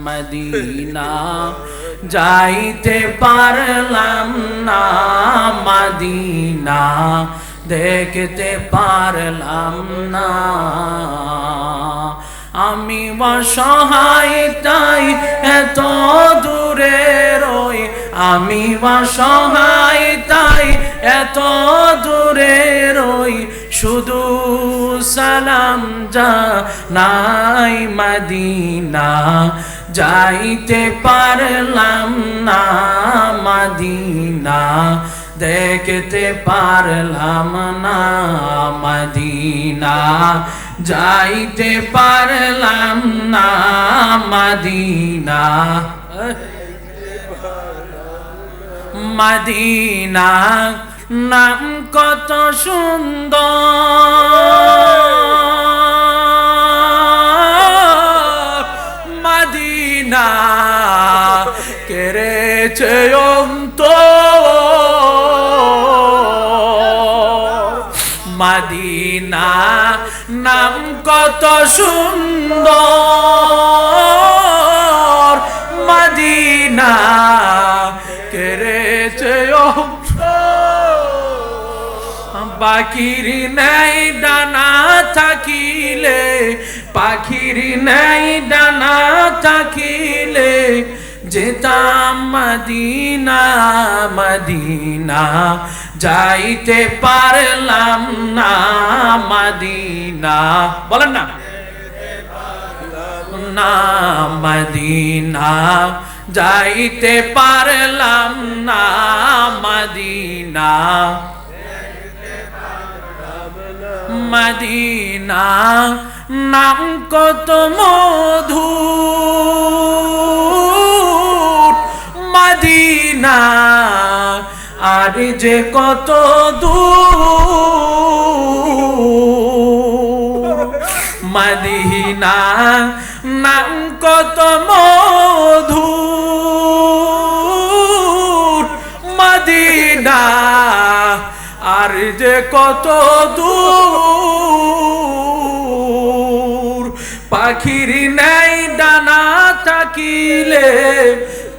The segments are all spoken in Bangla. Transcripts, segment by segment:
মদিনা যাইতে পারলাম না মদিনা দেখতে পারলাম না আমি অসহায় তাই এত দূরে রই আমি অসহায় তাই এত দূরে রই শুধু সালাম জানাই মদিনা যাইতে পারলাম না মদিনা দেখতে পারলাম না মদিনা যাইতে পারলাম না মদিনা মদিনা নাম কত সুন্দর মদিনা কেড়েছে মদিনা নাম কত সুন্দর মদিনা কেড়েছে পাখির নাই ডানা থাকিলে পাখির নাই ডানা থাকিলে যেতাম মদিনা মদিনা যাইতে পারলাম না মদিনা বলেন না না মদিনা যাইতে পারলাম না মদিনা মদিনা নাম কত মধুর মদিনা আর যে কত দূর মদিনা নাম কত মধুর মদিনা আর যে কত দূর পাখির নাই ডানা থাকিলে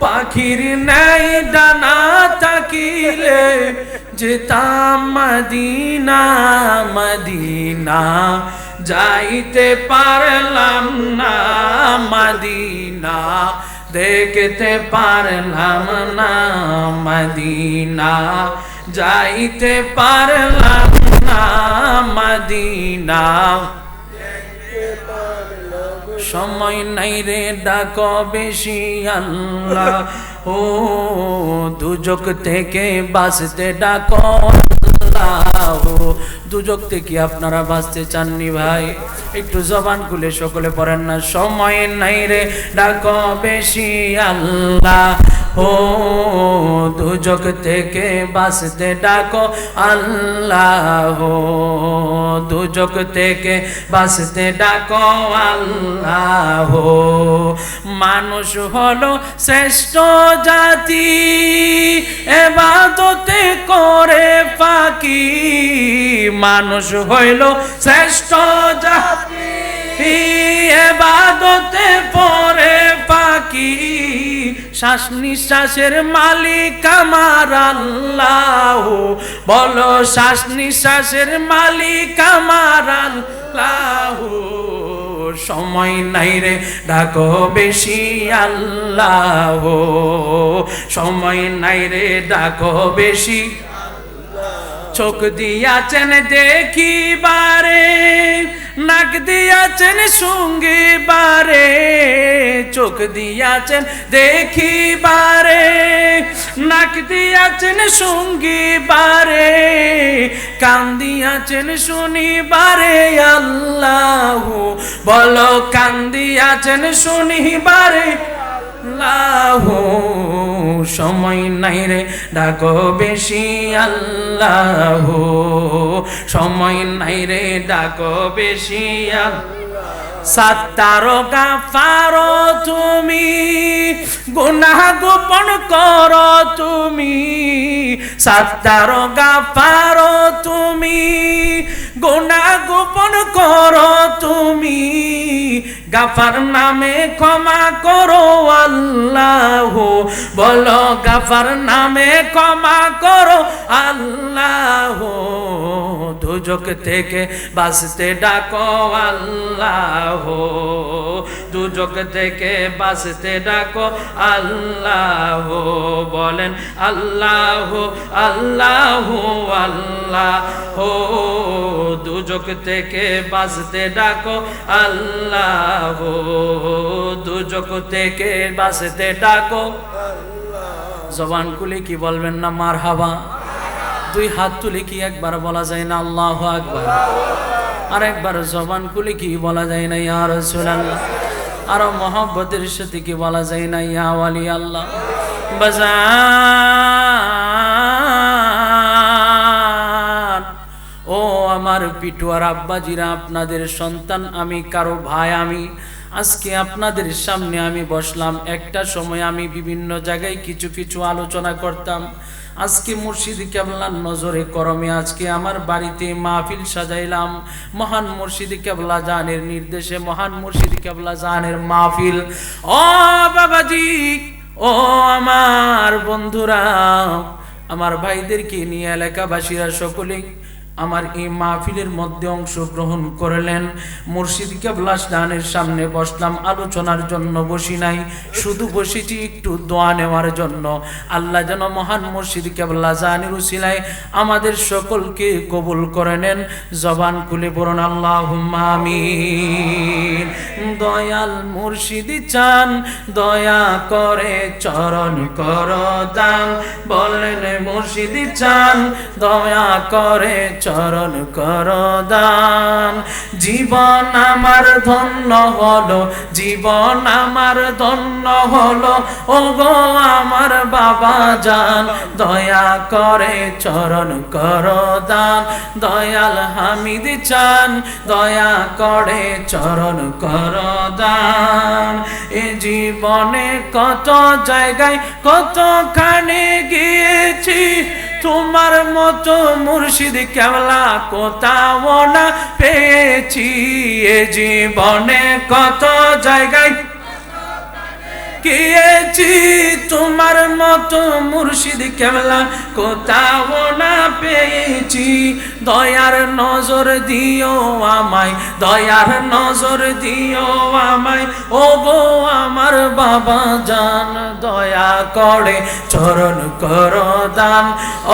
পাখির নাই ডানা থাকিলে যেতাম মদিনা মদিনা যাইতে পারলাম না মদিনা দেখতে পারলাম না মদিনা যাইতে পারলাম না মদিনা সময় নাই রে ডাক বেশি আল্লাহ ও দুজক থেকে বাঁচতে ডাক আল্লাহ দুজক থেকে আপনারা বাঁচতে চাননি ভাই একটু জবান খুলে সকলে পড়েন না সময় নাই রে ডাক বেশি আল্লাহ ও দুজক থেকে বাঁচতে ডাকো আল্লাহ দুজক থেকে বাঁচতে ডাকো আল্লাহ মানুষ হলো শ্রেষ্ঠ জাতি ইবাদতে করে ফাঁকি মানুষ হইল শ্রেষ্ঠ জাতি ইবাদতে পরে ফাঁকি শ্বাস নিঃশ্বাসের মালিক আমার আল্লাহ বলো শ্বাস নিঃশ্বাসের মালিক আমার আল্লাহ সময় নাই রে ডাকো বেশি আল্লাহ সময় নাই রে ডাকো বেশি চোখ দিয়াছেন দেখিবারে নাক দিয়াছেন শুঙ্গিবারে চোখ দিয়াছেন দেখিবারে নাক দিয়াছেন শুঙ্গিবারে কান দিয়াছেন শুনিবারে আল্লাহ বলো কান দিয়াছেন শুনিবারে আল্লাহ সময় নাই রে ডাকো বেশি আল্লাহ সময় নাই রে ডাকো বেশি সাত্তারো গাফারো তুমি গুনাহ গোপন করো তুমি সাত্তারো গাফারো তুমি গুনাহ গোপন করো তুমি গাফার নামে ক্ষমা করো বলো গাফার নামে ক্ষমা করো আল্লাহ, দুজক থেকে বাঁচতে ডাকো আল্লাহ, দুজক থেকে বাঁচতে ডাকো আল্লাহ। বলেন আল্লাহ আল্লাহ আল্লাহ, দুজক থেকে বাঁচতে ডাকো আল্লাহ, দুজক থেকে বাঁচতে ডাকো। জবান খুলে কি বলবেন না মারহাবা? দুই হাত তুলে কি একবার বলা যায় না আল্লাহু আকবার? আর একবার জবান খুলে কি বলা যায় না ইয়া রাসূলুল্লাহ? আর মহব্বতের সাথে কি বলা যায় না ইয়া ওয়ালি আল্লাহ? বাজান ও আমার পিটুয়ার আব্বাজিরা, আপনাদের সন্তান আমি, কারো ভাই আমি। আজকে আপনাদের সামনে আমি বসলাম। একটা সময় আমি বিভিন্ন জায়গায় কিছু কিছু আলোচনা করতাম। আজকে মুর্শিদ কেবলার নজরে করমে আজকে আমার বাড়িতে মাহফিল সাজাইলাম। মহান মুর্শিদ কেবলা জানের নির্দেশে, মহান মুর্শিদ কেবলা জানের মাহফিল। ও বাবাজি, ও আমার বন্ধুরা, আমার ভাইদেরকে নিয়ে এলাকাবাসীরা সকলেই আমার এই মাহফিলের মধ্যে অংশগ্রহণ করলেন। মুর্শিদ কেবলা জানের সামনে বসলাম, আলোচনার জন্য বসি নাই, শুধু বসেছি একটু দোয়া নেওয়ার জন্য। আল্লাহ যেন মহান মুর্শিদ কেবলা জানের উসিলায় আমাদের সকলকে কবুল করে নেন। জবান খুলে বলুন আল্লাহুম্মা আমিন। দয়াল মুর্শিদ চান, দয়া করে চরণ কর দান। বলেন মুর্শিদ চান, দয়া করে চরণ কর দান। জীবন আমার ধন্য হলো, জীবন আমার ধন্য হলো, ও গো আমার বাবা জান, দয়া করে চরণ কর দান। দয়াল হামিদ চান, দয়া করে চরণ কর দান। এ জীবনে কত জায়গায় কতখানে গিয়েছি, তোমার মতো মুর্শিদ কেবলা কোথাও না পেয়েছি। এ জীবনে কত জায়গায় গিয়েছি, তোমার মতো মুর্শিদ কেবলা কোথাও না পেয়েছি। দয়ার নজর দিও আমায়, দয়ার নজর দিও আমায়, ও গো আমার বাবা জান, দয়া করে চরণ কর দান।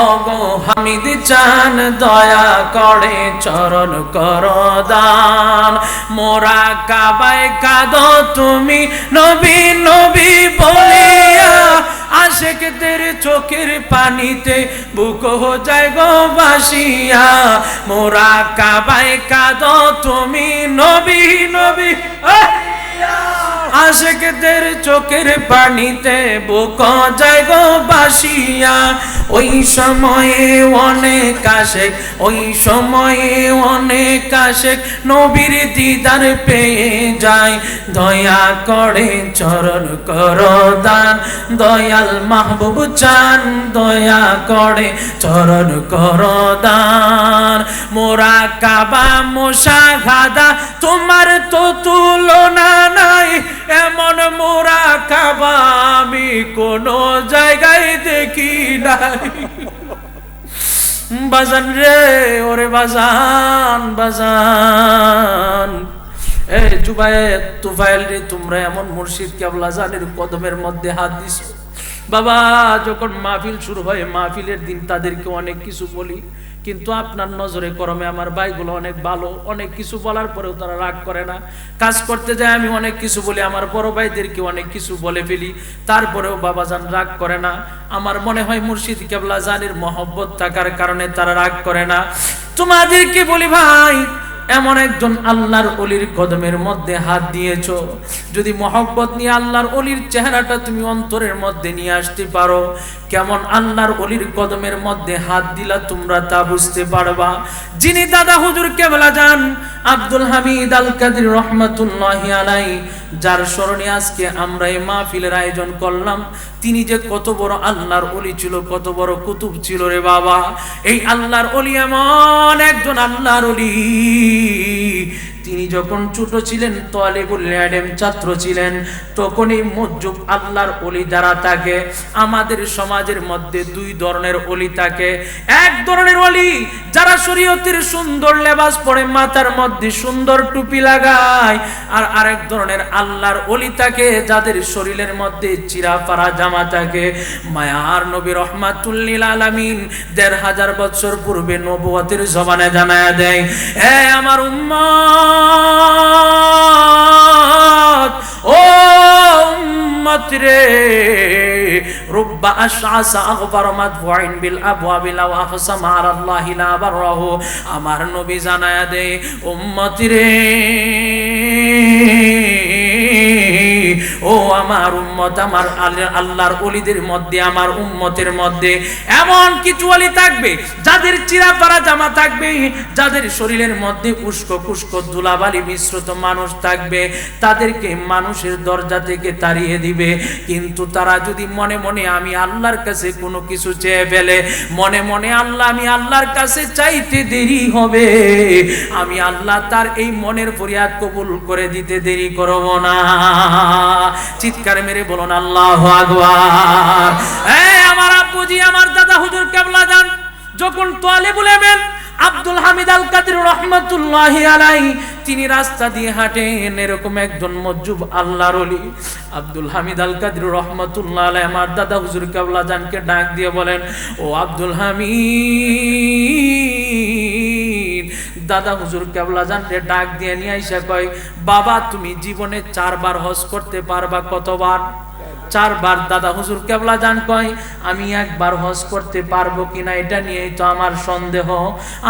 ও গো হামিদ চান, দয়া করে চরণ কর দান। মোরা কাবায় কাঁদো তুমি নবী নবী বলিয়া, আশিকদের চোখের পানিতে বুক হো যায় গো ভাসিয়া। মোরা কাবায় কাঁদো তুমি নবী নবী, আশিকদের চোখের পানিতে বুক যায় গো ভাসিয়া। ওই সময়ে অনেক আশিক, ওই সময়ে অনেক আশিক নবীর দিদার পেয়ে যায়। দয়া করে চরণ কর দান, দয়াল মাহবুব চান, দয়া করে চরণ কর দান। মোরা কাবা মুশাহাদা তোমার তো তুলনা নাই, এমন মোরা কাবা আমি কোনো জায়গায় দেখি নাই। বাজান রে, ওরে বাজান, বাজান এ জুবায়ের তুফাইল রে, তোমরা এমন মুর্শিদ কেবলা জানের কদমের মধ্যে হাত দিছো। বাবা যখন মাহফিল শুরু হয়, মাহফিলের দিন তাদেরকে অনেক কিছু বলি, কিন্তু আপনার নজরে করমে আমার ভাইগুলো অনেক ভালো। অনেক কিছু বলার পরেও তারা রাগ করে না। কাজ করতে যায় আমি অনেক কিছু বলি, আমার বড় ভাইদেরকে অনেক কিছু বলে ফেলি, তারপরেও বাবাজান রাগ করে না। আমার মনে হয় মুর্শিদ কেবলা জানের মহব্বত থাকার কারণে তারা রাগ করে না। তোমাদেরকে বলি ভাই, এমন একজন আল্লাহর ওলির কদমের মধ্যে হাত দিয়েছো, যদি মহব্বত নিয়ে আল্লাহর ওলির চেহারাটা তুমি অন্তরের মধ্যে নিয়ে আসতে পারো, কেমন আল্লাহর ওলির কদমের মধ্যে হাত দিলা তোমরা তা বুঝতে পারবা। যিনি দাদা হুজুর কেবলা জান আব্দুল হামিদ আল কাদির রহমাতুল্লাহি আলাইহি, যার স্মরণে আজকে আমরা এই মাহফিলের আয়োজন করলাম, তিনি যে কত বড় আল্লাহর ওলি ছিল, কত বড় কুতুব ছিল রে বাবা। এই আল্লাহর ওলি এমন একজন আল্লাহর ওলি, তিনি যখন ছোট ছিলেন তালিবুল ইলম ছাত্র ছিলেন, তখন এই মজ্জুব আল্লাহর ওলি যারা থাকে, আমাদের সমাজের মধ্যে দুই ধরনের ওলি থাকে। এক ধরনের ওলি যারা শরীয়তের সুন্দর লেবাস পরে মাথার মধ্যে সুন্দর টুপি লাগায়, আর আরেক ধরনের আল্লাহর ওলি থাকে যাদের শরীরের মধ্যে চিরা পারা জামা থাকে। মায়ার নবী রহমাতুল লিল আলামিন ১৫০০ বছর পূর্বে নবুয়তের জবানে জানায়া দেয়, হে আমার উম্মত, ও উম্মত রে, রুব্বা আশআসা আগবার মাদফুইন বিল আবওয়াবি লাও আখসামা আলাল্লাহি লা বাররাহু। আমার নবী জানায়া দেয়, উম্মত রে, ও আমার উম্মত, আমার আল্লাহর ওলিদের মধ্যে, আমার উম্মতের মধ্যে এমন কিছু ওলি থাকবে যাদের চিরা পারা জামা থাকবে, যাদের শরীরের মধ্যে উস্কো কুস্কো ধুলাবালি মিশ্রিত মানুষ থাকবে, তাদেরকে মানুষের দরজা থেকে তাড়িয়ে দিবে। কিন্তু তারা যদি মনে মনে আমি আল্লাহর কাছে কোনো কিছু চেয়ে ফেলে, মনে মনে আল্লাহ, আমি আল্লাহর কাছে চাইতে দেরি হবে, আমি আল্লাহ তার এই মনের ফরিয়াদ কবুল করে দিতে দেরি করব না। চিৎকার মেরে বলুন আল্লাহু আকবার। আমার আব্বুজি, আমার দাদা হুজুর কেবলা জান যখন তালিবুল ইলম আব্দুল হামিদ আল কাদরি রহমাতুল্লাহি আলাইহি তিনি রাস্তা দিয়ে হাঁটেন, এরকম একজন মজ্জুব আল্লাহর ওলি আব্দুল হামিদ আল কাদরি রহমাতুল্লাহি আলাইহি আমার দাদা হুজুর কেবলা জানকে ডাক দিয়ে বলেন, ও আব্দুল হামিদ। দাদা হুজুর কেবলা জানকে ডাক দিয়ে নিয়ে আইসা কয়, বাবা তুমি জীবনে 4 বার হজ করতে পারবা? কতবার? 4 বার। দাদা হুজুর কেবলা জান কয়, আমি 1 বার হজ করতে পারবো কিনা এটা নিয়েই তো আমার সন্দেহ,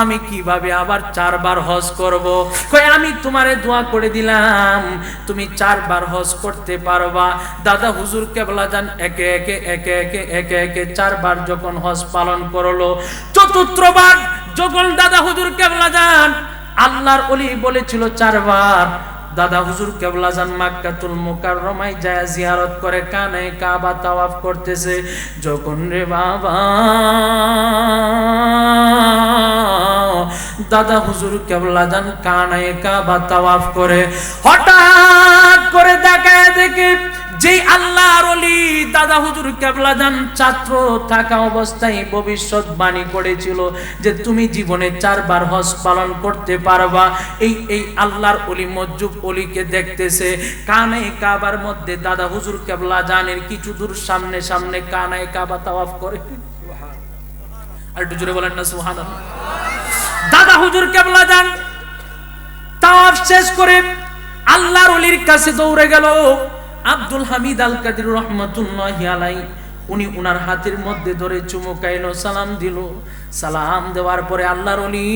আমি কিভাবে আবার 4 বার হজ করব? কয়, আমি তোমারে দোয়া করে দিলাম তুমি 4 বার হজ করতে পারবা। দাদা হুজুর কেবলা জান একে একে 4 বার যখন হজ পালন করলো, 4র্থ বার যখন দাদা হুজুর কেবলা জান, আল্লাহর ওলি বলেছিল 4 বার, দাদা হুজুর কেবলা জান মক্কাতুল মুকাররমায় যায় জিয়ারত করে, কানে কাবা তাওয়াফ করতেছে। যখন রে বাবা দাদা হুজুর কেবলা জান কানে কাবা তাওয়াফ করে, হঠাৎ করে তাকায় দেখে যেই আল্লাহর ওলি দাদা হুজুর কেবলা জান ছাত্র থাকা অবস্থায় ভবিষ্যৎবাণী করেছিল যে তুমি জীবনে 4 বার হজ পালন করতে পারবা, এই আল্লাহর ওলি মজ্জুব ওলিকে দেখতেছে কানে কাবার মধ্যে দাদা হুজুর কেবলা জানের কিছু দূর সামনে সামনে কানে কাবা তাওয়াফ করে। আর একটু জোরে বলেন না সুবহানাল্লাহ। দাদা হুজুর কেবলা জান তাওয়াফ শেষ করে আল্লাহর ওলির কাছে দৌড়ে গেল। আব্দুল হামিদ আল কাদরি রহমাতুল্লাহি আলাইহি উনি উনার হাতের মধ্যে ধরে চুমু খাইলো, সালাম দিল। সালাম দেওয়ার পরে আল্লাহর ওলি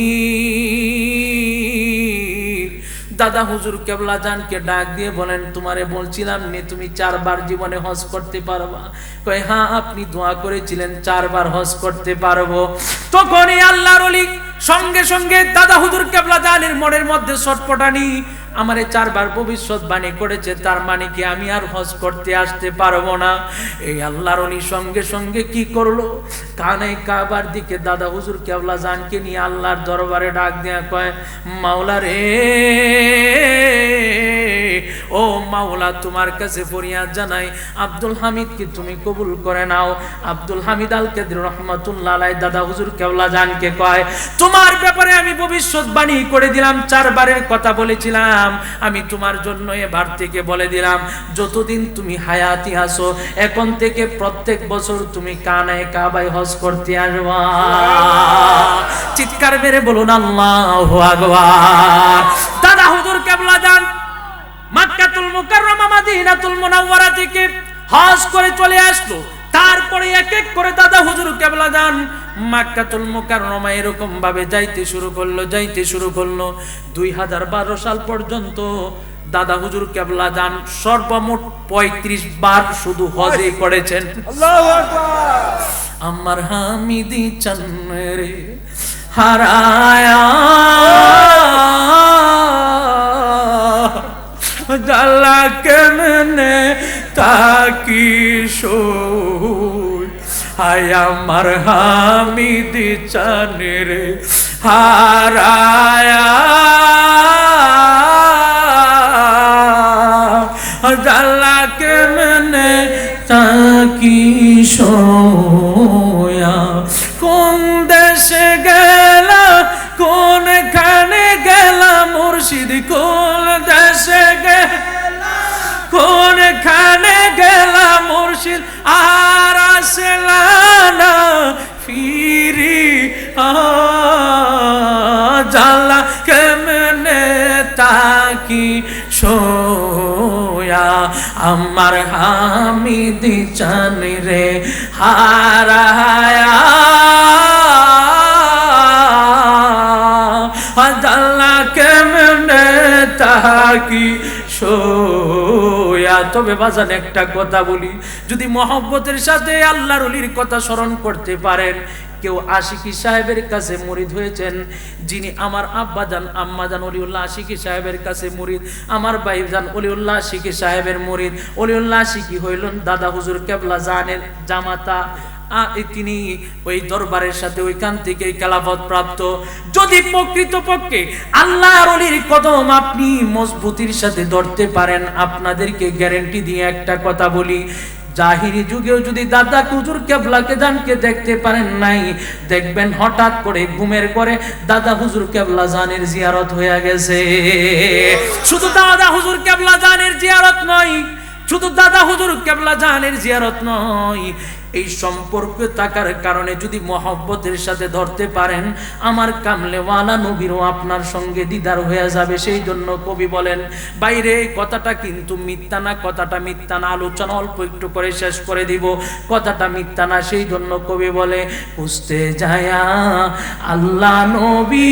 দাদা হুজুর কেবলা জানকে ডাক দিয়ে বলেন, তোমারে বলছিলাম নে তুমি 4 বার জীবনে হজ করতে পারবা? কয়, হ্যাঁ আপনি দোয়া করেছিলেন 4 বার হজ করতে পারবো। তখনই আল্লাহর ওলি সঙ্গে সঙ্গে দাদা হুজুর কেবলা জানের মনের মধ্যে ছটফটানি, আমারে 4 বার ভবিষ্যৎবাণী করেছে, তার মানে কি আমি আর হজ করতে আসতে পারবো না? এই আল্লাহর ওলি সঙ্গে সঙ্গে কি করলো, কানে কাবার দিকে দাদা হুজুর কেবলা জানকে নিয়ে আল্লাহর দরবারে ডাক দেয়া কয়, মাওলা রে, ও মাওলা তোমার কাছে ফরিয়াদ জানাই, আব্দুল হামিদকে তুমি কবুল করে নাও। আব্দুল হামিদ আল কাদরি রহমাতুল্লাহ আলাইহি দাদা হুজুর কেবলা জানকে কয়, তোমার ব্যাপারে আমি ভবিষ্যৎবাণী করে দিলাম, 4 বারের কথা বলেছিলাম, আমি তোমার জন্য এবার থেকে বলে দিলাম, যতদিন তুমি হায়াতি আছো এখন থেকে প্রত্যেক বছর তুমি কানে কাবায় হজ করতে আসবা। চিৎকার মেরে বলুন আল্লাহু আকবার। দাদা হুজুর কেবলা জান মক্কাতুল মুকাররমা মদিনাতুল মুনাওয়ারা থেকে হজ করে চলে আসলো। তারপরে এক এক করে দাদা হুজুর কেবলা জান মক্কাতুল মুকাররমা এরকম ভাবে যাইতে শুরু করলো। 2012 সাল পর্যন্ত দাদা হুজুর কেবলা জান সর্বমোট 35 বার শুধু হজে করেছেন। আল্লাহু আকবার। আমার হামিদি চন্নরে হারায়া জালা কেমনে তাকি শোয়, হায় আমার হামিদি চন্নরে হারায়া জালা কেমনে তাকি সোয়া, কোন দেশে গেলা কোনখানে গেলা মুর্শিদ, কোন দেশে গেলা কোনখানে গেলা মুর্শিদ, আর আসলা না ফিরি জালা কেমনে তাকি সোয়া, আমার হামিদি চান রে হারায়া, জালা কেমনে তাকি সোয়া। তবে বাজান একটা কথা বলি, যদি মহব্বতের সাথে আল্লাহর ওলির কথা স্মরণ করতে পারেন, কেউ আশিকি সাহেবের কাছে মুরিদ হয়েছেন, যিনি আমার আব্বাজান আম্মাজান অলিউল্লাহ আশিকি সাহেবের কাছে মুরিদ, আমার ভাইজান অলিউল্লাহ আশিকি সাহেবের মুরিদ। অলিউল্লাহ আশিকি হইলেন দাদা হুজুর কেবলা জানের জামাতা, তিনি ওই দরবারের সাথে ওইখান থেকে খেলাফত প্রাপ্ত। যদি প্রকৃতপক্ষে আল্লাহর ওলির কদম আপনি মজবুতির সাথে ধরতে পারেন, আপনাদেরকে গ্যারান্টি দিয়ে একটা কথা বলি, জাহিরি যুগেও যদি দাদা হুজুর কেবলাকে জানকে দেখতে পারেন নাই, দেখবেন হঠাৎ করে ঘুমের করে দাদা হুজুর কেবলা জানের জিয়ারত হয়ে গেছে। শুধু দাদা হুজুর কেবলা জানের জিয়ারত নয়, শুধু দাদা হুজুর কেবলা জানের জিয়ারত নয়, এই সম্পর্ক থাকার কারণে যদি মহব্বতের সাথে ধরতে পারেন, আমার কামলেওয়ালা নবীরও আপনার সঙ্গে দিদার হয়ে যাবে। সেই জন্য কবি বলেন, বাইরে কথাটা কিন্তু মিথ্যা না, কথাটা মিথ্যা না, আলোচনা অল্প একটু করে শেষ করে দিব, কথাটা মিথ্যা না। সেই জন্য কবি বলে, খুঁজতে যায়া আল্লাহ নবী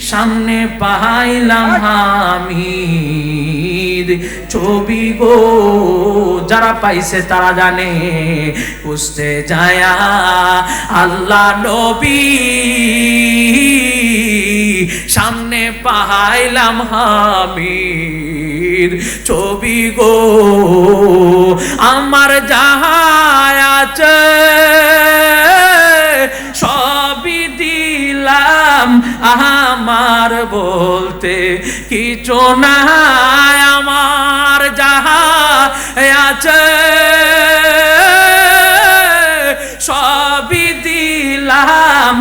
সামনে পাইলাম হামিদ ছবি গো, যারা পাইছে তারা জানে, খুঁজতে যায়া আল্লাহ নবী সামনে পাইলাম হামিদ ছবি গো, আমার যাহায় আছে সবই দিলাম, আমার বলতে কিছু নাই, আমার যাহা আছে সবই দিলাম,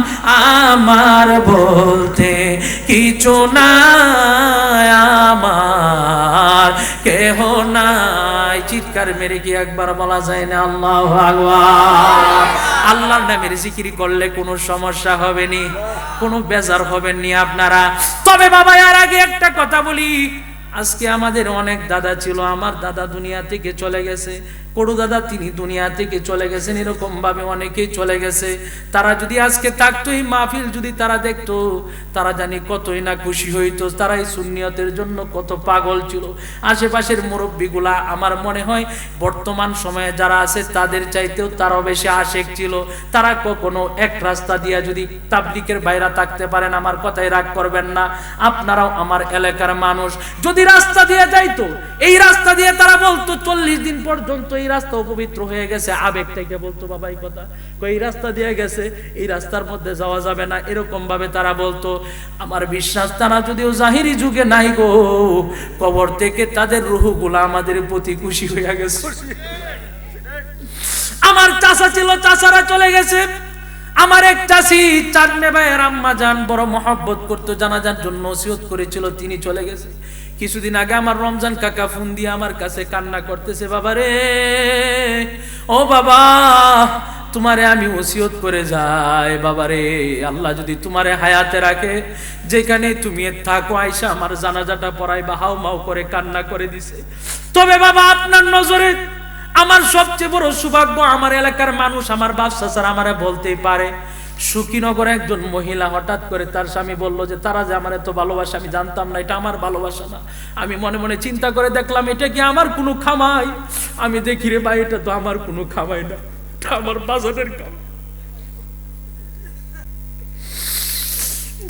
আমার বলতে কিছু নাই, আমার কেহ নাই। চিৎকার মেরে কি একবার বলা যায় না আল্লাহু আকবার? আল্লাহর নামের জিকির করলে কোনো সমস্যা হবে নি, কোনো বেজার হবেন নি আপনারা। তবে বাবা, এর আগে একটা কথা বলি, আজকে আমাদের অনেক দাদা ছিল, আমার দাদা দুনিয়া থেকে চলে গেছে, করু দাদা তিনি দুনিয়া থেকে চলে গেছেন, এরকম ভাবে অনেকেই চলে গেছে। তারা যদি আজকে থাকতো, এই মাহফিল যদি তারা দেখতো, তারা জানি কতই না খুশি হইতো। তারা এই সুন্নিয়তের জন্য কত পাগল ছিল। আশেপাশের মুরব্বীগুলা আমার মনে হয় বর্তমান সময়ে যারা আছে তাদের চাইতেও তারাও বেশি আশেক ছিল। তারা কখনো এক রাস্তা দিয়া যদি তাবলিগের বাইরে থাকতে পারেন, আমার কথাই রাগ করবেন না, আপনারাও আমার এলাকার মানুষ, যদি রাস্তা দিয়ে যাইতো, এই রাস্তা দিয়ে তারা বলতো 40 দিন পর্যন্ত এই রাস্তা অপবিত্র হয়ে গেছে, আবেগ থেকে বলতো বাবা এই কথা, এই রাস্তা দিয়ে গেছে, এই রাস্তার মধ্যে যাওয়া যাবে না, এরকম ভাবে তারা বলতো। আমার বিশ্বাস তারা যদিও জাহিরি যুগে নাই গো, কবর থেকে তাদের রূহগুলা আমাদের প্রতি খুশি হয়ে গেছে। আমার চাচা ছিল, চাচারা চলে গেছে। আমার এক চাচি চাঁদনে ভাইয়ের আম্মা জান বড় মহব্বত করতো, জানাজার জন্য ওসিয়ত করেছিল, তিনি চলে গেছে। কিছুদিন আগে আমার রমজান কাকা ফোন দিয়ে আমার কাছে কান্না করতেছে, বাবা রে, ও বাবা তোমারে আমি ওসিয়ত করে যাই, বাবা রে, আল্লাহ যদি তোমারে হায়াতে রাখে, যেখানে তুমি থাকো আয়সা আমার জানাজাটা পড়াই বা হাও মাও করে কান্না করে দিছে। তবে বাবা আপনার নজরে আমার সবচেয়ে বড় সৌভাগ্য, আমার এলাকার মানুষ, আমার বাদশা স্যার আমারে বলতেই পারে, সুখীনগরে একজন মহিলা হঠাৎ করে তার স্বামী বলল যে তারা যে আমার এত ভালোবাসা, আমি জানতাম না, এটা আমার ভালোবাসা না। আমি মনে মনে চিন্তা করে দেখলাম এটা কি আমার কোনো খামাই? আমি দেখি রে ভাই, এটা তো আমার কোনো খামাই না, এটা আমার বাজারের কাম।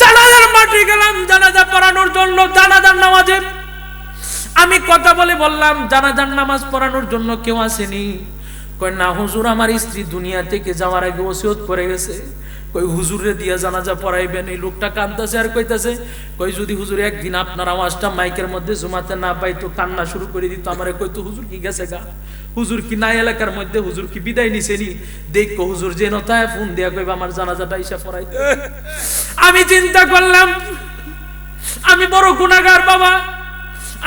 জানাজার মাঠে গেলাম জানাজা পড়ানোর জন্য, জানাজার নামাজে আমি কথা বলে বললাম জানাজার নামাজ পড়ানোর জন্য কেউ আসেনি? কয় না হুজুর, আমার স্ত্রী দুনিয়া থেকে যাওয়ার আগে ওসিয়ত করে গেছে, কই হুজুরে দিয়া জানাজা পড়াইবেন। এই লোকটা কাঁদতেছে আর কইতাছে, কই যদি হুজুর একদিন আপনার আওয়াজটা মাইকের মধ্যে জমাতে না পাই তো কান্না শুরু করে দিত। আমারে কইতো হুজুর কি গেছে গা, হুজুর কি নাই এলাকার মধ্যে, হুজুর কি বিদায় নিছেনি, দেখো হুজুর যে নতায় ফোন দিয়া কইবা আমার জানাজাটা ইসা পড়াইতে। আমি চিন্তা করলাম আমি বড় গুনাহগার বাবা,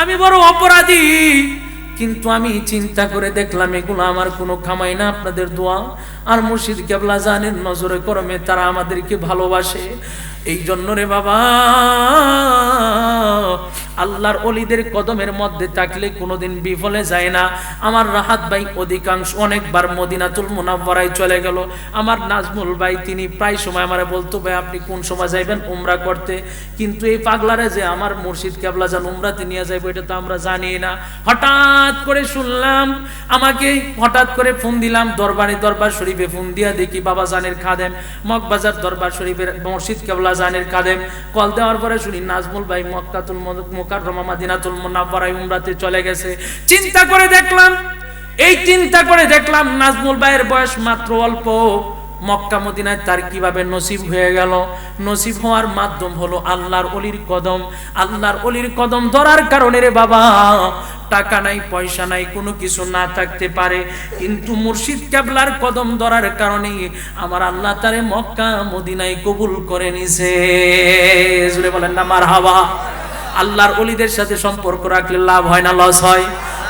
আমি বড় অপরাধী, কিন্তু আমি চিন্তা করে দেখলাম এগুলো আমার কোনো কামাই না, আপনাদের দোয়া আর মুর্শিদ কেবলা জানের নজরে করমে তারা আমাদেরকে ভালোবাসে। এই জন্য রে বাবা, আল্লাহর ওলিদের কদমের মধ্যে থাকলে কোনোদিন বিফলে যায় না। আমার রাহাত ভাই অধিকাংশ অনেকবার মদিনাতুল মুনাওয়ারায় চলে গেল। আমার নাজমুল ভাই তিনি প্রায় সময় আমারে বলতো, ভাই আপনি কোন সময় যাইবেন উমরা করতে, কিন্তু এই পাগলারে যে আমার মুর্শিদ কেবলা জান উমরাতে নিয়ে যাইবো এটা তো আমরা জানি না। হঠাৎ করে শুনলাম, আমাকে হঠাৎ করে ফোন দিলাম দরবার শরীফে ফোন দিয়া দেখি বাবা জানের খাদেম, মগবাজার দরবার শরীফের মুর্শিদ কেবলা জানের খাদেম। কল দেওয়ার পরে শুনি নাজমুল ভাই মক্কাতুল মুকাররমা মদিনাতুল মুনাওয়ারায় উমরাতে চলে গেছে। চিন্তা করে দেখলাম নাজমুল ভাইয়ের বয়স মাত্র অল্প, মক্কা মদিনায় তার কিভাবে নসিব হয়ে গেল? নসিব হওয়ার মাধ্যম হলো আল্লাহর ওলির কদম। আল্লাহর ওলির কদম ধরার কারণে রে বাবা, টাকা নাই পয়সা নাই কোনো কিছু না থাকতে পারে, কিন্তু মুর্শিদ কেবলার কদম ধরার কারণে আমার আল্লাহ তারে মক্কা মদিনায় কবুল করে নিছে। জুড়ে বলেন না মারহাবা। আল্লাহর ওলিদের সাথে সম্পর্ক রাখলে লাভ হয় না লস হয়?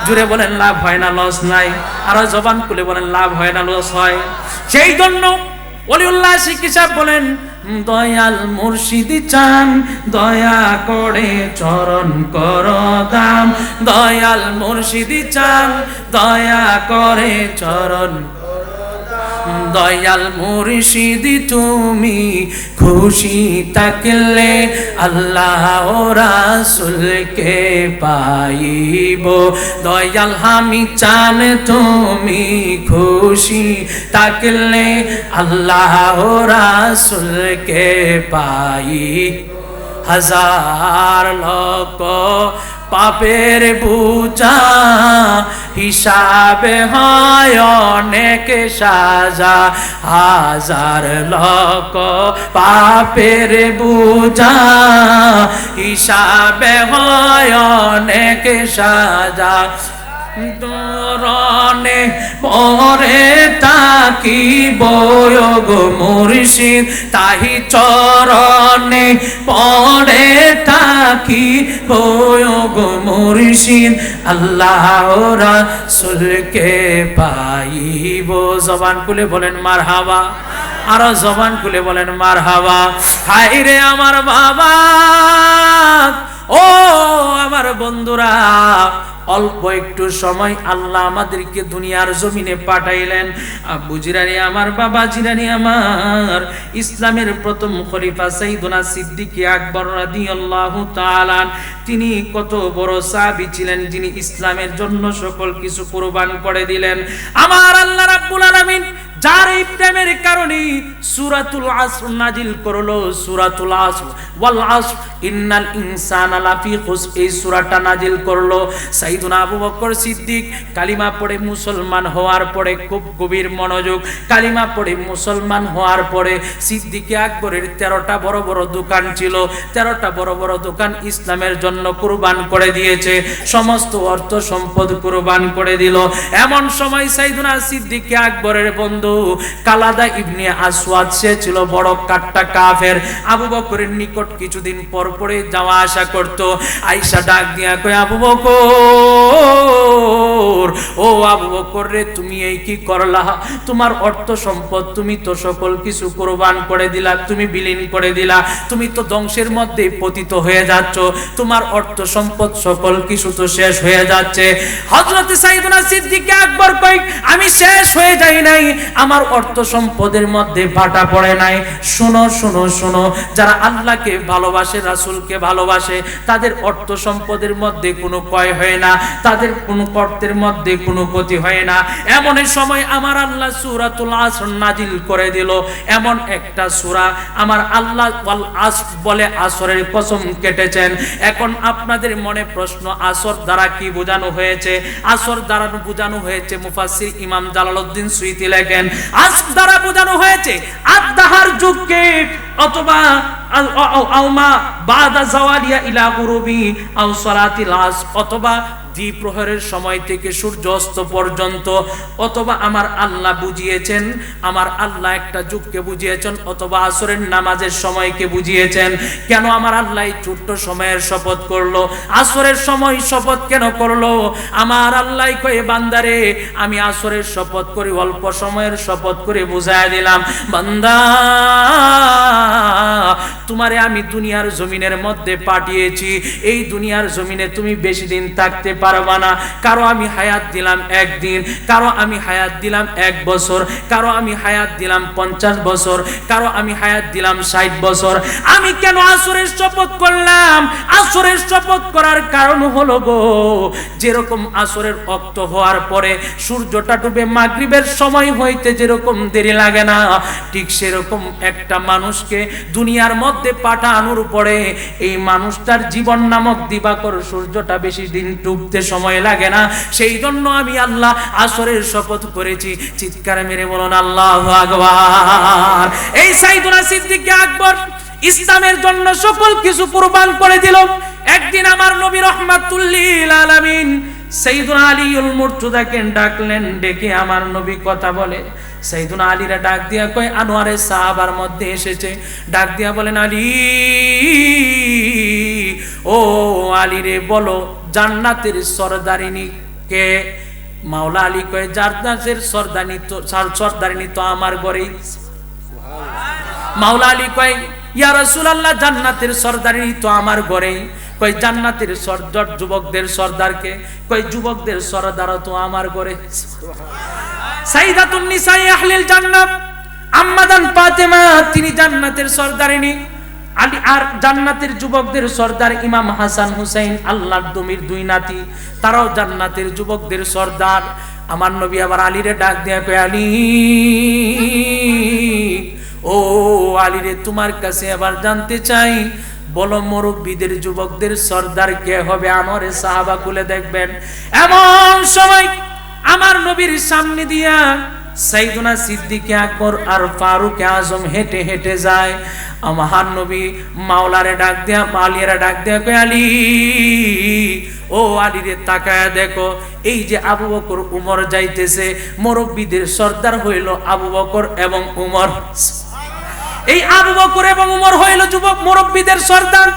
জুড়ে বলেন লাভ হয় না লস নাই? আরো জবান খুলে বলেন লাভ হয় না লস হয়? সেই জন্য ওলিউল্লাহ শিকি সাহেব বলেন, দয়াল মুর্শিদি চান দয়া করে চরণ কর দাম, দয়াল মুর্শিদি চান দয়া করে চরণ, দয়াল মুর্শিদি তুমি খুশি থাকলে আল্লাহ ও রাসূলকে পাইব, দয়াল আমি চান তুমি খুশি থাকলে আল্লাহ ও রাসূলকে পাই। হাজার লক্ষ পাপের বোঝা হিসাবে হয় অনেক সাজা, হাজার লক্ষ পাপের বোঝা হিসাবে হয় অনেক সাজা, দরনে পরে তাকি বয়োগ মুর্শিদ তাহি চরণে পরে তাকি বয়োগ মুর্শিদ আল্লাহ রাসূলকে পাইব। জবান খুলে বলেন মারহাবা, আরো জবান খুলে বলেন মারহাবা। হায় রে আমার বাবা, ও আমার বন্ধুরা, অল্প একটু সময় আল্লাহ আমাদেরকে দুনিয়ার জমিনে পাঠাইলেন। আব্বু জিলানী আমার, বাবা জিলানী আমার, ইসলামের প্রথম খলিফা সাইয়েদুনা সিদ্দিক আকবর রাদিয়াল্লাহু তাআলা, তিনি কত বড় সাহাবী ছিলেন, যিনি ইসলামের জন্য সকল কিছু কুরবান করে দিলেন। আমার আল্লাহ রাব্বুল আলামিন যার এই প্রেমের কারণে সূরাতুল আসর নাজিল করলো, সূরাতুল আসর ওয়াল আসর ইন্নাল ইনসানা লাফি খুসর, এই সূরাটা নাজিল করলো। সাইয়েদুনা আবু বকর সিদ্দিক কালিমা পড়ে মুসলমান হওয়ার পরে, খুব গভীর মনোযোগ, কালিমা পড়ে মুসলমান হওয়ার পরে সিদ্দিকে আকবরের 13টা বড় বড় দোকান ছিল, 13টা বড় বড় দোকান ইসলামের জন্য কুরবান করে দিয়েছে, সমস্ত অর্থ সম্পদ কুরবান করে দিল। এমন সময় সাইয়েদুনা সিদ্দিকে আকবরের বন্ধু কালাদা ইবনে আসওয়াদ, সে ছিল বড় কাট্টা কাফের, আবু বকরের নিকট কিছুদিন পর পরে যাওয়া আসা করত। আয়েশা ডাক দিয়া কয়, আবু বকর, ও আবু বকর রে, তুমি এই কি করলা? তোমার অর্থ সম্পদ তুমি তো সকল কিছু কুরবান করে দিলা, তুমি বিলীন করে দিলা, তুমি তো ধ্বংসের মধ্যে পতিত হয়ে যাচ্ছ, তোমার অর্থ সম্পদ সকল কিছু তো শেষ হয়ে যাচ্ছে। হযরত সাইয়েদুনা সিদ্দিক আকবর কয়, আমি শেষ হয়ে যাই নাই, আমার অর্থ সম্পদের মধ্যে ভাটা পড়ে নাই। শোনো শোনো শোনো, যারা আল্লাহকে ভালোবাসে, রাসূলকে ভালোবাসে, তাদের অর্থ সম্পদের মধ্যে কোনো ক্ষয় হয় না, তাদের কোনো অর্থের মধ্যে কোনো ক্ষতি হয় না। এমন সময় আমার আল্লাহ সূরাতুল আসর নাজিল করে দিল। এমন একটা সূরা আমার আল্লাহ ওয়াল আসর বলে আসরের কসম কেটেছেন। এখন আপনাদের মনে প্রশ্ন, আসর দ্বারা কি বোঝানো হয়েছে? আসর দ্বারা বোঝানো হয়েছে, মুফাসসির ইমাম জালালউদ্দিন সুয়ুতী লেখেন, আসর দ্বারা বোঝানো হয়েছে আদ-দাহার যুগকে, অথবা আওমা বাদা জাওয়ালিয়া ইলা গুরুবি আও সালাতিল আসর, অথবা দ্বিপ্রহরের সময় থেকে সূর্য অস্ত পর্যন্ত, অথবা আমার আল্লাহ বুঝিয়েছেন, আমার আল্লাহ একটা যুগকে বুঝিয়েছেন, অথবা আসরের নামাজের সময়কে বুঝিয়েছেন। কেন আমার আল্লাহ এই ছোট্ট সময়ের শপথ করলো? আসরের সময় শপথ কেন করলো? আমার আল্লাহ কয়ে, বান্দারে আমি আসরের শপথ করি, অল্প সময়ের শপথ করে বুঝায় দিলাম, বান্দা তোমারে আমি দুনিয়ার জমিনের মধ্যে পাঠিয়েছি, এই দুনিয়ার জমিনে তুমি বেশি দিন থাকতে পারবা না। কারো আমি হায়াত দিলাম একদিন, কারো আমি হায়াত দিলাম 1 বছর, কারো আমি হায়াত দিলাম 50 বছর, কারো আমি হায়াত দিলাম 60 বছর। আমি কেন আসরের শপথ করলাম? আসরের শপথ করার কারণ হলো গো, যেরকম আসরের ওয়াক্ত হওয়ার পরে সূর্যটা ডুবে মাগরিবের সময় হইতে যেরকম দেরি লাগে না, ঠিক সেরকম একটা মানুষকে দুনিয়ার মধ্যে পাঠানোর পরে এই মানুষটার জীবন নামক দিবাকর সূর্যটা বেশি দিন ডুবতে সময় লাগে না। সেই জন্য আমি আল্লাহ আসরের শপথ করেছি। চিৎকার মেরে বলুন আল্লাহু আকবার। এই সাইয়েদুনা সিদ্দিক আকবর ইসলামের জন্য সকল কিছু কুরবান করে দিল। একদিন আমার নবী রাহমাতুল লিল আলামিন সাইয়েদুনা আলীউল মুরতজাকে ডাকলেন, ডেকে আমার নবী কথা বলে। সাইয়েদুনা আলীরা ডাক দিয়া কয়, আনোয়ারের সাহাবার মধ্যে এসেছে। ডাক দিয়া বলেন, আলী, ও আলী রে, বলো জান্নাতের সরদারিনী কে? মাওলা আলী কয়, জান্নাতের সরদারিনী তো আমার ঘরেই। মাওলা আলী কয়, ইয়া রাসূলুল্লাহ, জান্নাতের সরদারিনী তো আমার ঘরেই। কয়, জান্নাতের সর্দার যুবকদের সর্দারকে? কয়, যুবকদের সর্দার তো আমার ঘরে। সাইয়্যিদাতুন নিসাই আহলিল জান্নাহ আম্মাদান ফাতেমা, তিনি জান্নাতের সর্দারিনী। আলী আর জান্নাতের যুবকদের সর্দার ইমাম হাসান হুসাইন, আল্লাহর দমির 2 নাতি, তারাও জান্নাতের যুবকদের সর্দার। আমার নবী আবার আলীরে ডাক দিয়া কয়, আলী, ও আলী রে, তোমার কাছে আবার জানতে চাই, বলো মুরব্বীদের যুবকদের সর্দার কে হবে? আনোয়ারে সাহাবা খুলে দেখবেন। এমন সময় আমার নবীর সামনে দিয়া সাইয়েদুনা সিদ্দিক আকবর আর ফারুক আজম হেঁটে হেঁটে যায়। আমার নবী মাওলারে ডাক দিয়া, আলীরা ডাক দিয়া কয়, আলী, ও আলী রে, তাকায়া দেখো, এই যে আবু বকর উমর যাইতেছে, মুরব্বীদের সর্দার হইল আবু বকর এবং উমর। এই আবু বকর এবং উমর হইল যুবক মুরব্বীদের সর্দার।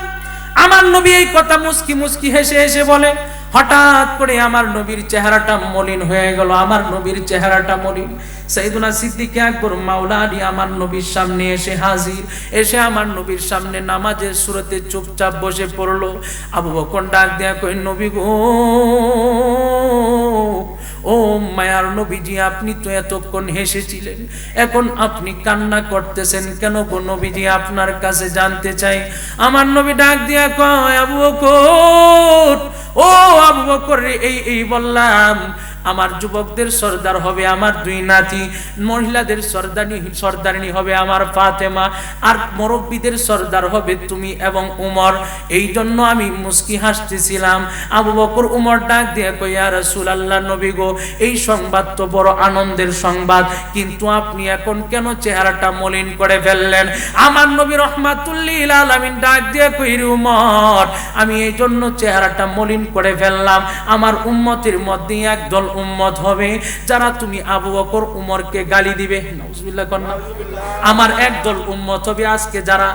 আমার নবী এই কথা মুস্কি মুস্কি হেসে হেসে বলে। হঠাৎ করে আমার নবীর চেহারাটা মলিন হয়ে গেল। আমার নবীর চেহারাটা মলিন। সাইয়েদুনা সিদ্দিক আকবর মাওলা আলী আমার নবীর সামনে এসে হাজির। এসে আমার নবীর সামনে নামাজের সুরতে চুপচাপ বসে পড়লো। আবু বকর ডাক দেয়া কই, নবী গো, ও মায়ার নবীজি, আপনি তো এতক্ষণ হেসেছিলেন, এখন আপনি কান্না করতেছেন কেন গো নবীজি? আপনার কাছে জানতে চাই। আমার নবী ডাক দিয়া কয়, আবু বকর, ও আবু বকর, এই বললাম, আমার যুবকদের সর্দার হবে আমার 2 নাতি, মহিলাদের সর্দারিনী হবে আমার ফাতেমা, আর মুরব্বীদের সর্দার হবে তুমি এবং উমর। এই জন্য আমি মুস্কি হাসতেছিলাম। আবু বকর উমর ডাক দিয়ে কই, ইয়া রাসূলুল্লাহ, নবী গো, এই সংবাদ তো বড় আনন্দের সংবাদ, কিন্তু আপনি এখন কেন চেহারাটা মলিন করে ফেললেন? আমার নবী রাহমাতুল লিল আলামিন ডাক দিয়ে কই, উমর, আমি এই জন্য চেহারাটা মলিন করে ফেললাম, আমার উম্মতের মধ্যে একদল উম্মত হবে যারা তুমি আবু বকর উমরকে গালি দিবে। নাউজুবিল্লাহ কন্না। আমার একদল উম্মত হবে আজকে যারা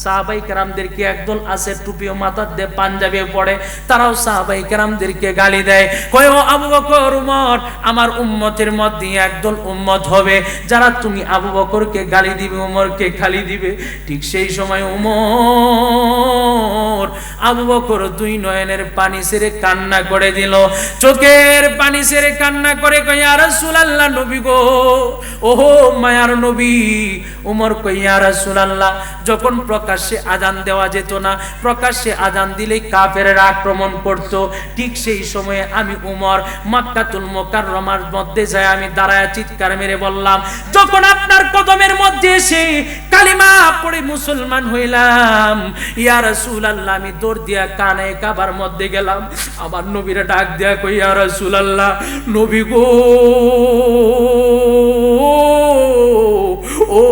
সাহাবাই কেরামদেরকে, একদল আছে টুপি ও মাথার দিয়ে পাঞ্জাবি পড়ে, তারাও সাহাবাই কেরামদেরকে গালি দেয়। কয়, ও আবু বকর, উমর, আমার উম্মতের মধ্যে একদল উম্মত হবে যারা তুমি আবু বকরকে গালি দিবে, উমরকে গালি দিবে। ঠিক সেই সময় উমর, আবু বকর 2 নয়নের পানি ছেড়ে কান্না করে দিল, চোখের পানি ছেড়ে কান্না করে কয়, ইয়া রাসূলুল্লাহ, নবী গো, ওহো মায়ার নবী। উমর কয়, ইয়া রাসূলুল্লাহ, যখন প্রকাশ্যে আজান দেওয়া যেত না, প্রকাশ্যে আজান দিলেই কাফেররা আক্রমণ করত। ঠিক সেই সময়ে আমি উমর মক্কাতুল মুকাররমার মধ্যে যায় আমি দাঁড়ায় চিৎকার মেরে বললাম, যখন আপনার কদমের মধ্যে এসে কালিমা পড়ে মুসলমান হইলাম, ইয়া রাসূলুল্লাহ, আমি দৌড় দিয়া কানে কাবার মধ্যে গেলাম, আমার নবীরে ডাক দিয়া কই, ইয়া রাসূলুল্লাহ, নবী গো, ও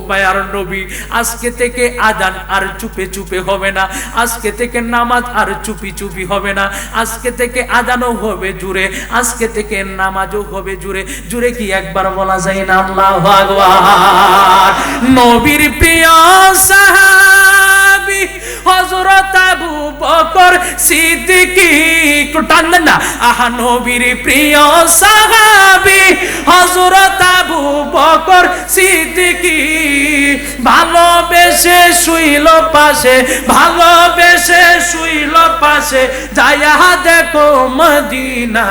মায়ার নবী, আজকে থেকে আজান আর চুপে চুপে হবে না, আজকে থেকে নামাজ আর চুপি চুপি হবে না, আজকে থেকে আজানও হবে জুড়ে, আজকে থেকে নামাজও হবে জুড়ে জুড়ে। কি একবার বলা যায় না আল্লাহু আকবার? নবীর প্রিয় সাহাবী হযরত আবু বকর সিদ্দিক, একটু টান দেন না, আহা নবীর প্রিয় সাহাবী হযরত আবু বকর সিদ্দিক, ভালোবেসে শুইল পাশে, ভালোবেসে শুইল পাশে, যায়া দেখো মদিনা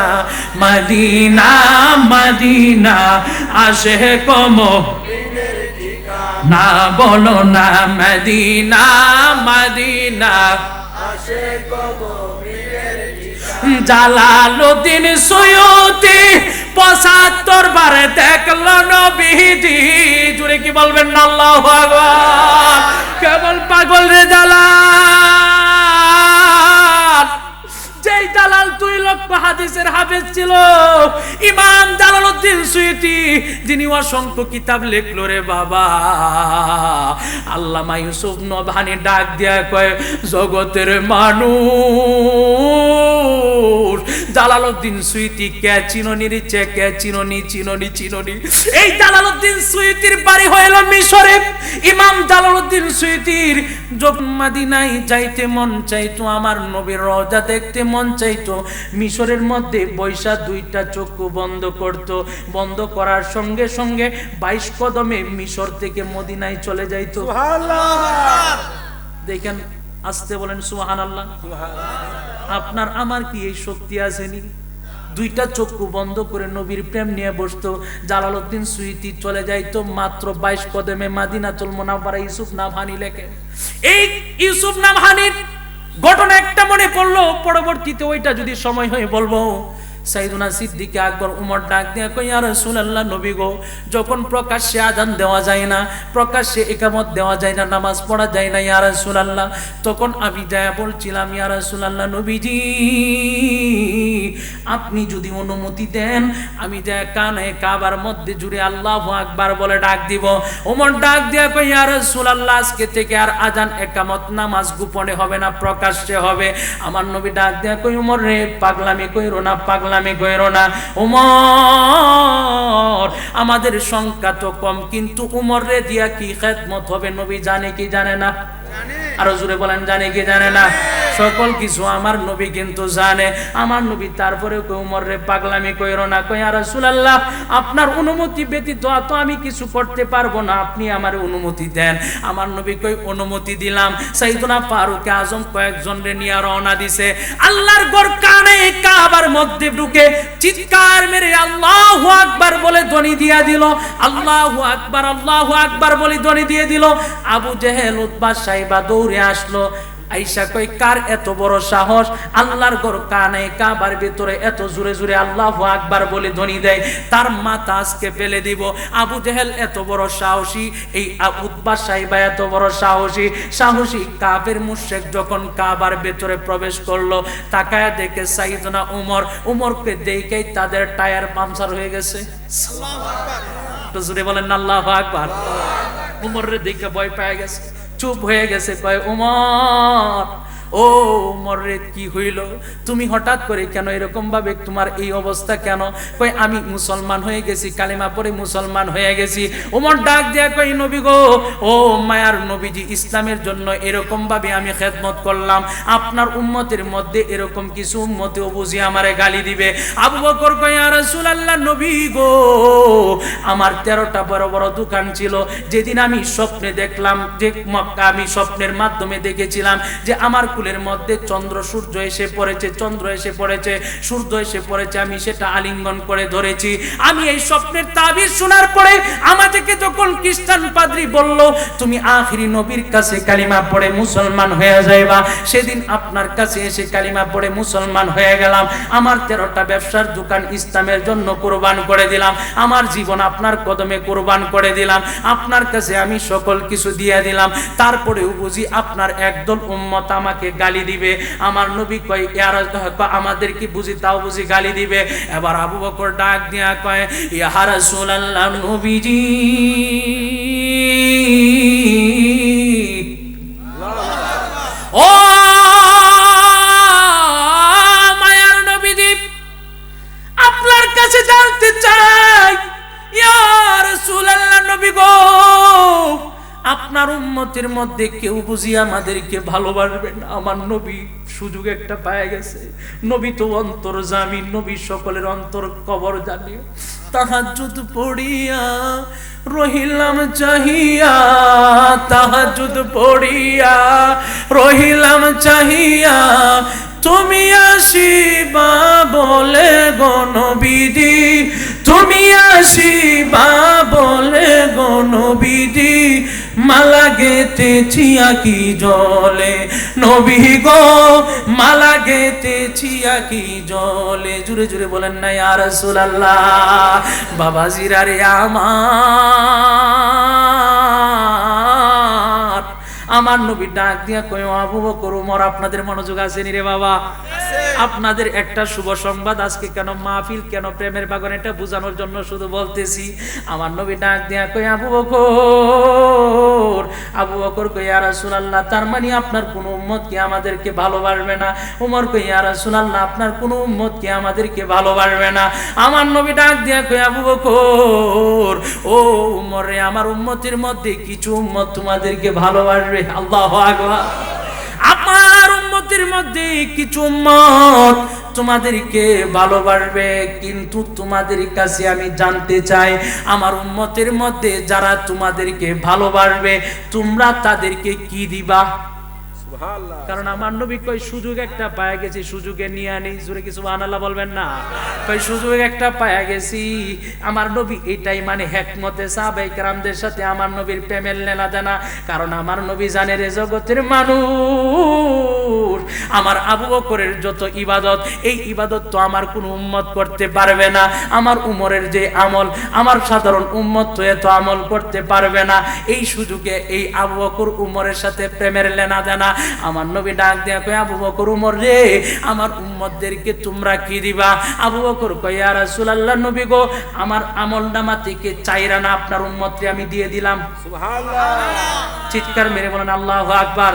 মদিনা মদিনা, আসে কম না বলো না, মদিনা মদিনা, আসে কম জালালউদ্দিন সুয়ুতি ৭৫ বার দেখল নবীজি, জুড়ে কি বলবেন না আল্লাহু আকবার? কেবল পাগল রে জালাল, যেই জালাল 2 লক্ষ হাদিসের হাফেজ ছিল, ইমাম জালালউদ্দিন সুয়ুতি, যিনি অসংখ্য কিতাব লেখলো রে বাবা। আল্লামা ইউসুফ নবহানী ডাক দিয়া কয়, জগতের মানুষ জালালউদ্দিন সুয়ুতি কে চিননি রে, কে চিননি চিননি চিননি। এই জালালউদ্দিন সুয়ুতির বাড়ি হইল মিশরে। ইমাম জালালউদ্দিন সুয়ুতির যখন মদিনায় যাইতে মন চাইতো, আমার নবীর রওজা দেখতে মন চাইতো, মিশরের মধ্যে বৈশা 2টা চক্ষু বন্ধ করত, বন্ধ করার সঙ্গে সঙ্গে 22 কদমে মিশর থেকে মদিনায় চলে যাইতো। সুবহানাল্লাহ! দেখেন, আসতে বলেন সুবহানাল্লাহ। আপনার আমার কি এই শক্তি আসেনি? 2টা চক্ষু বন্ধ করে নবীর প্রেম নিয়ে বসতো। জালালউদ্দিন সুয়ুতি চলে যাইতো মাত্র 22 কদমে মদিনাতুল মুনাওয়ারা। ইউসুফ নবহানী লেখে, এই ইউসুফ নবহানীর ঘটনা একটা মনে পড়লো, পরবর্তীতে ওইটা যদি সময় হয় বলবো। সাইয়েদুনা সিদ্দিক আকবর উমর ডাক দিয়া কই, ইয়া রাসূলুল্লাহ, নবী গো, যখন প্রকাশ্যে আযান দেওয়া যায় না, প্রকাশ্যে ইকামত দেওয়া যায় না, নামাজ পড়া যায় না, ইয়া রাসূলুল্লাহ, তখন আমি যায় বলছিলাম, ইয়া রাসূলুল্লাহ, নবীজি, আপনি যদি অনুমতি দেন, আমি যায় কানে কাবার মধ্যে জুড়ে আল্লাহু আকবার বলে ডাক দিব। উমর ডাক দিয়া কই, ইয়া রাসূলুল্লাহ, আজকে থেকে আর আযান ইকামত নামাজ গোপনে হবে না, প্রকাশ্যে হবে। আমার নবী ডাক দিয়া কই, উমর রে, পাগলামি কইরো না, পাগলামি কইরো না। উমর, আমাদের সংখ্যা তো কম, কিন্তু উমর রে দিয়া কি খেদমত হবে, নবী জানে কি জানে না? আরো জোরে বলেন, জানে কি জানে না? সকল কিছু আমার নবী কিন্তু জানে। আমার নবী তারপরে কই, উমর রে, পাগলামি কইরো না। কই, ইয়া রাসূলুল্লাহ, আপনার অনুমতি ব্যতীত তো আমি কিছু করতে পারবো না, আপনি আমার অনুমতি দেন। আমার নবী কই, অনুমতি দিলাম। সাইয়েদুনা ফারুক আজম কয়েকজন রে নিয়ে রওনা দিছে। আল্লাহর ঘর কানে কাবার মধ্যে ঢুকে চিৎকার মেরে আল্লাহু আকবার বলে ধ্বনি দিয়া দিল। আল্লাহু আকবার, আল্লাহু আকবার বলে ধ্বনি দিয়ে দিল। আবু জেহেল, উতবা, সাইবা দৌড়ে আসলো। আয়েশা কই, কার এত বড় সাহস, আল্লাহর ঘর কানে কাবার ভিতরে এত জোরে জোরে আল্লাহু আকবার বলে ধ্বনি দেয়, তার মাথা আজকে ফেলে দিব। আবু জেহেল এত বড় সাহসী, এই উতবা সাইবা এত বড় সাহসী, সাহসী কাফের মুশরিক যখন কাবার ভিতরে প্রবেশ করলো, তাকায়া দেখে সাইয়েদনা উমর, উমরকে দেখেই তাদের টায়ার পাংচার হয়ে গেছে। আল্লাহু আকবার! তো জোরে বলেন আল্লাহু আকবার। উমর রে দেখে ভয় পেয়ে গেছে, চুপ হয়ে গেছে। কয়, উমর, ও উমর রে, কি হইল? তুমি হঠাৎ করে কেন এরকম ভাবে, তোমার এই অবস্থা কেন? কই, আমি মুসলমান হয়ে গেছি, কালিমা পড়ে মুসলমান হয়ে গেছি। উমর ডাক দিয়া কই, নবী গো, ও মায়ার নবীজি, ইসলামের জন্য এরকম ভাবে আমি খেদমত করলাম, আপনার উম্মতের মধ্যে এরকম কিছু উম্মতেও বুঝি আমারে গালি দিবে। আবু বকর কই, ইয়া রাসূলুল্লাহ, নবী গো, আমার 13টা বড় বড় দোকান ছিল। যেদিন আমি স্বপ্নে দেখলাম যে মক্কা, আমি স্বপ্নের মাধ্যমে দেখেছিলাম যে আমার আঙ্গুলের মধ্যে চন্দ্র সূর্য এসে পড়েছে, চন্দ্র এসে পড়েছে, সূর্য এসে পড়েছে, আমি সেটা আলিঙ্গন করে ধরেছি। আমি এই স্বপ্নের তাবির শোনার পরে আমাদেরকে যখন খ্রিস্টান পাদ্রী বলল তুমি আখিরি নবীর কাছে কালিমা পড়ে মুসলমান হয়ে যাইবা, সেদিন আপনার কাছে এসে কালিমা পড়ে মুসলমান হয়ে গেলাম। আমার 13টা ব্যবসার দোকান ইসলামের জন্য কুরবান করে দিলাম, আমার জীবন আপনার কদমে কুরবান করে দিলাম, আপনার কাছে আমি সকল কিছু দিয়ে দিলাম। তারপরেও বুঝি আপনার একদল উম্মত আমাকে গালি দিবে। আমার নবী কয় ইয়া রাসূলুল্লাহ, আমাদের কি বুঝি তাও বুঝি গালি দিবে। এবার আবু বকর ডাক দিয়া কয় ইয়া রাসূলুল্লাহ, নবীজি ও মায়ার নবীজি, আপনার কাছে জানতে চাই ইয়া রাসূলুল্লাহ, নবী গো, আপনার উম্মতের মধ্যে কেউ বুঝি আমাদেরকে ভালোবাসবে না? আমার নবী সুযোগ একটা পায় গেছে, নবী তো অন্তর্যামী, নবী সকলের অন্তর কবর জানে। তাহাজ্জুদ পড়িয়া রহিলাম চাহিয়া, তাহাজ্জুদ পড়িয়া রহিলাম চাহিয়া, তুমি আসিবা বলে গো নবীজি, তুমি আসিবা বলে গো নবীজি, মালা গেতেছি আকি জলে, নবী গো মালা গেতেছি আকি জলে। জুড়ে জুড়ে বলেন না ইয়া রাসূলুল্লাহ। বাবাজিরা রে আমার নবী ডাক দিয়া কয় আবু বকর ওমর, আপনাদের মনোযোগ আছে নি রে বাবা? আপনাদের একটা শুভ সংবাদ আজকে, কেন মাহফিল, কেন প্রেমের বাগান, এটা বোঝানোর জন্য শুধু বলতেছি। আমার নবী ডাক দিয়া কয় আবু বকর, আবু বকর কয় ইয়া রাসূলুল্লাহ, তার মানে আপনার কোন উম্মত কি আমাদেরকে ভালোবাসবে না? ওমর কয় ইয়া রাসূলুল্লাহ, আপনার কোন উম্মত কি আমাদেরকে ভালোবাসবে না? আমার নবী ডাক দিয়া কয় আবু বকর, ও উমর রে, আমার উম্মতের মধ্যে কিছু উম্মত তোমাদেরকে ভালোবাসবে। আল্লাহু আকবার। আমার উম্মতের মধ্যে কিছু উম্মত তোমাদেরকে ভালোবাসবে, কিন্তু তোমাদের কাছে আমি জানতে চাই আমার উম্মতের মধ্যে যারা তোমাদেরকে ভালোবাসবে তোমরা তাদেরকে কি দিবা? কারণ আমার নবী কই সুযোগ একটা পায়া গেছি, সুযোগে নিয়ে আনি। জোরে কি সুবহানাল্লাহ বলবেন না? কই সুযোগ একটা পায়া গেছি। আমার নবী এটাই মানে হিকমতে সাহাবায়ে কেরামদের সাথে আমার নবীর প্রেমের লেনা দেনা। কারণ আমার নবী জানে রে জগতের মানুষ, আমার আবু বকরের যত ইবাদত, এই ইবাদত তো আমার কোন উম্মত করতে পারবে না। আমার উমরের যে আমল, আমার সাধারণ উম্মত তো এত আমল করতে পারবে না। এই সুযোগে এই আবু বকর উমরের সাথে প্রেমের লেনা দেনা। আমার নবী ডাক দিয়া কয় আবু বকর উমর রে, আমার উম্মতদেরকে তোমরা কি দিবা? আবু বকর কয় ইয়া রাসূলুল্লাহ, নবী গো, আমার আমলনামা থেকে 4 আনা আপনার উম্মতকে আমি দিয়ে দিলাম। সুবহানাল্লাহ। চিৎকার মেরে বলেন আল্লাহু আকবার।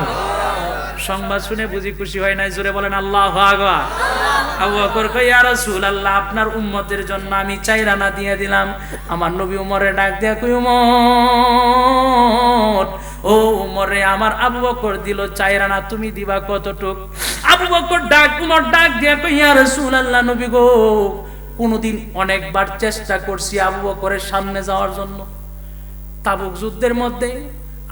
সংবাদ শুনে বুঝি খুশি হয় নাই? জোরে বলেন আল্লাহু আকবার। আবু বকর কয় ইয়া রাসূলুল্লাহ, আপনার উম্মতের জন্য আমি 4 আনা দিয়ে দিলাম। আমার নবী উমরের ডাক দিয়া কয় উমর, ও উমর রে, আমার আবু বকর দিল 4 আনা, তুমি দিবা কতটুক? আবু বকর উমর ডাক দিয়া কয় ইয়া রাসূলুল্লাহ, নবী গো, কোনদিন অনেকবার চেষ্টা করছি আবু বকরের সামনে যাওয়ার জন্য। তাবুক যুদ্ধের মধ্যে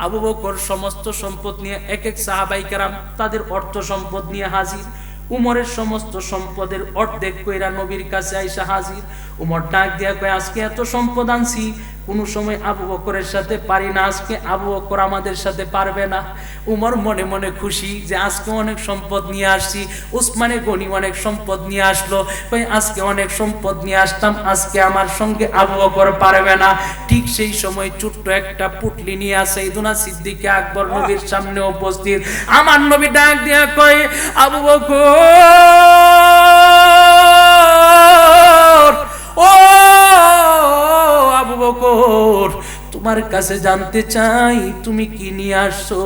আবু বকর সমস্ত সম্পদ নিয়ে, এক এক সাহাবায়ে কেরাম তাদের অর্থ সম্পদ নিয়ে হাজির। উমরের সমস্ত সম্পদের অর্ধেক কইরা নবীর কাছে আইসা হাজির। উমর ডাক দিয়া কয় আজকে এত সম্পদ আনছি, কোন সময় আবু বকরের সাথে পারি না, আজকে আবু বকর আমাদের সাথে পারবে না। উমর মনে মনে খুশি যে আজকে অনেক সম্পদ নিয়ে আসছি। উসমানে গনি অনেক সম্পদ নিয়ে আসলো, কই আজকে অনেক সম্পদ নিয়ে আসতাম, আজকে আমার সঙ্গে আবু বকর পারবে না। ঠিক সেই সময় ছোট্ট একটা পুটলি নিয়ে আসে সাইয়েদুনা সিদ্দিক আকবর নবীর সামনে উপস্থিত। আমার নবী ডাক দিয়া কয় আবু বকর, ও আবু বকর, তোমার কাছে জানতে চাই তুমি কি নিয়ে আসছো?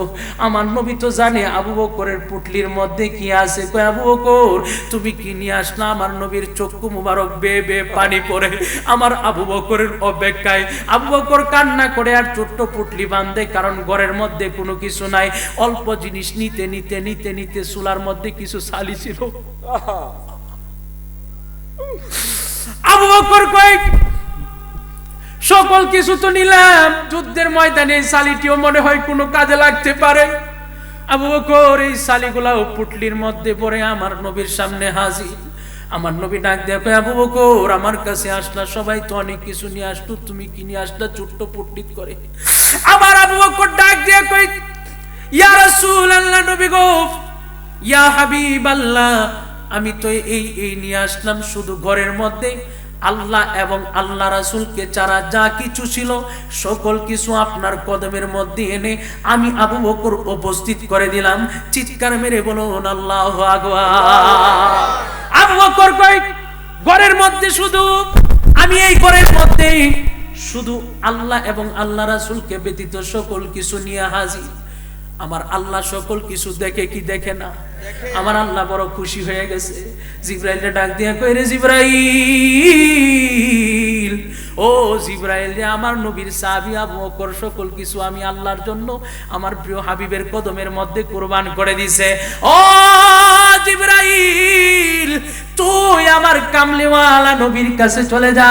আমার নবী তো জানে আবু বকরের পুটলির মধ্যে কি আছে। কয় আবু বকর, তুমি কি নিয়ে আসলা? আমার নবীর চক্ষু মুবারক বেয়ে বেয়ে পানি পড়ে। আমার আবু বকরের অপেক্ষায় আবু বকর কান্না করে আর ছোট্ট পুটলি বাঁধে, কারণ ঘরের মধ্যে কোনো কিছু নাই। অল্প জিনিস নিতে নিতে নিতে নিতে চুলার মধ্যে কিছু ছালি ছিল। আবু বকর কয় সকল কিছু তো নিলাম, যুদ্ধের ময়দানে সালিটিও মনে হয় কোনো কাজে লাগতে পারে। আবু বকর এই সালিগুলা পুটলির মধ্যে পড়ে আমার নবীর সামনে হাজির। আমার নবী ডাক দিয়ে কয়, আবু বকর আমার কাছে আসলা, সবাই তো অনেক কিছু নিয়ে আসলো, তুমি কি নিয়ে আসলা ছোট্ট পুটলিত করে? আমার আবু বকর ডাক দিয়ে কয়, ইয়া রাসূলুল্লাহ, নবী গো, ইয়া হাবিবাল্লাহ, আমি তো এই নিয়ে আসলাম, শুধু ঘরের মধ্যে আল্লাহ এবং আল্লাহ রাসূলকে ছাড়া যা কিছু ছিল সকল কিছু আপনার কদমের মধ্যে এনে আমি আবু বকর উপস্থিত করে দিলাম। চিৎকার মেরে বলুন আল্লাহু আকবার। আবু বকর কয়, ঘরের মধ্যে শুধু আমি এই ঘরের মধ্যে শুধু আল্লাহ এবং আল্লাহ রাসূলকে ব্যতীত সকল কিছু নিয়ে হাজির। আমার আল্লাহ সকল কিছু দেখে কি দেখে না? আমার আল্লাহ বড় খুশি হয়ে গেছে। জিবরাইলকে ডাক দিয়া কই, রে জিবরাইল, ও জিবরাইল রে, আমার নবীর সাহাবী আবু বকর সকল কিছু আমি আল্লাহর জন্য আমার প্রিয় হাবিবের কদমের মধ্যে কুরবান করে দিছে। ও জিবরাইল, তুই আমার কামলিওয়ালা নবীর কাছে চলে যা,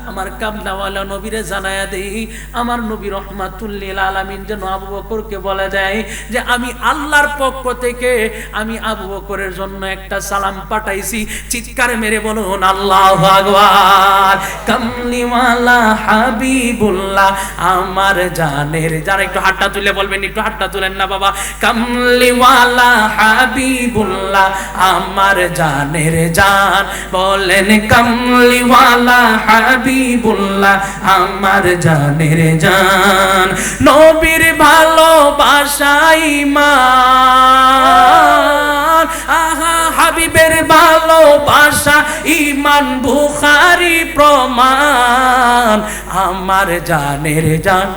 আমার কামলাওয়ালা নবীরে জানায়া দেই, আমার নবী রহমাতুল লিল আলামিন যেন আবু বকরকে বলে দেয় যে আমি আল্লাহর পক্ষ থেকে আমি আবু বকরের জন্য একটা সালাম পাঠাইছি। চিৎকার মেরে বলুন আল্লাহু আকবার। কামলিওয়ালা হাবিবুল্লাহ আমার জানের, যারা একটু হাতটা তুলে বলবেন, একটু হাতটা তুলেন না বাবা। কামলিওয়ালা হাবিবুল্লাহ আমার জানের জান, বলেন কামলিওয়ালা হাবিবুল্লাহ আমার জানের জান। নবীর ভালোবাসা ঈমান, আহা হাবিবের ভালোবাসা ঈমান, বুখারী প্রমাণ আমার জানের জান।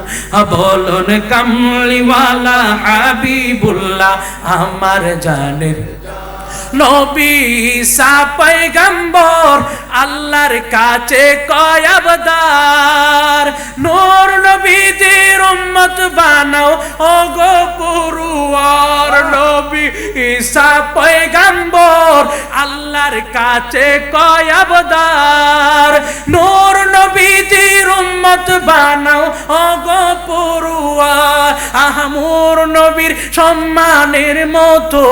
বলুন কামলিওয়ালা হাবিবুল্লাহ আমার জানের। নবী ঈসা পয়গম্বর আল্লাহর কাছে কয় আবদার, নূর নবীদের উম্মত বানাও ওগো পরওয়ার। নবী ঈসা পয়গম্বর আল্লাহর কাছে কয় আবদার, নূর নবীদের উম্মত বানাও ওগো পরওয়ার। আহমুর নবীর সম্মানের মতো,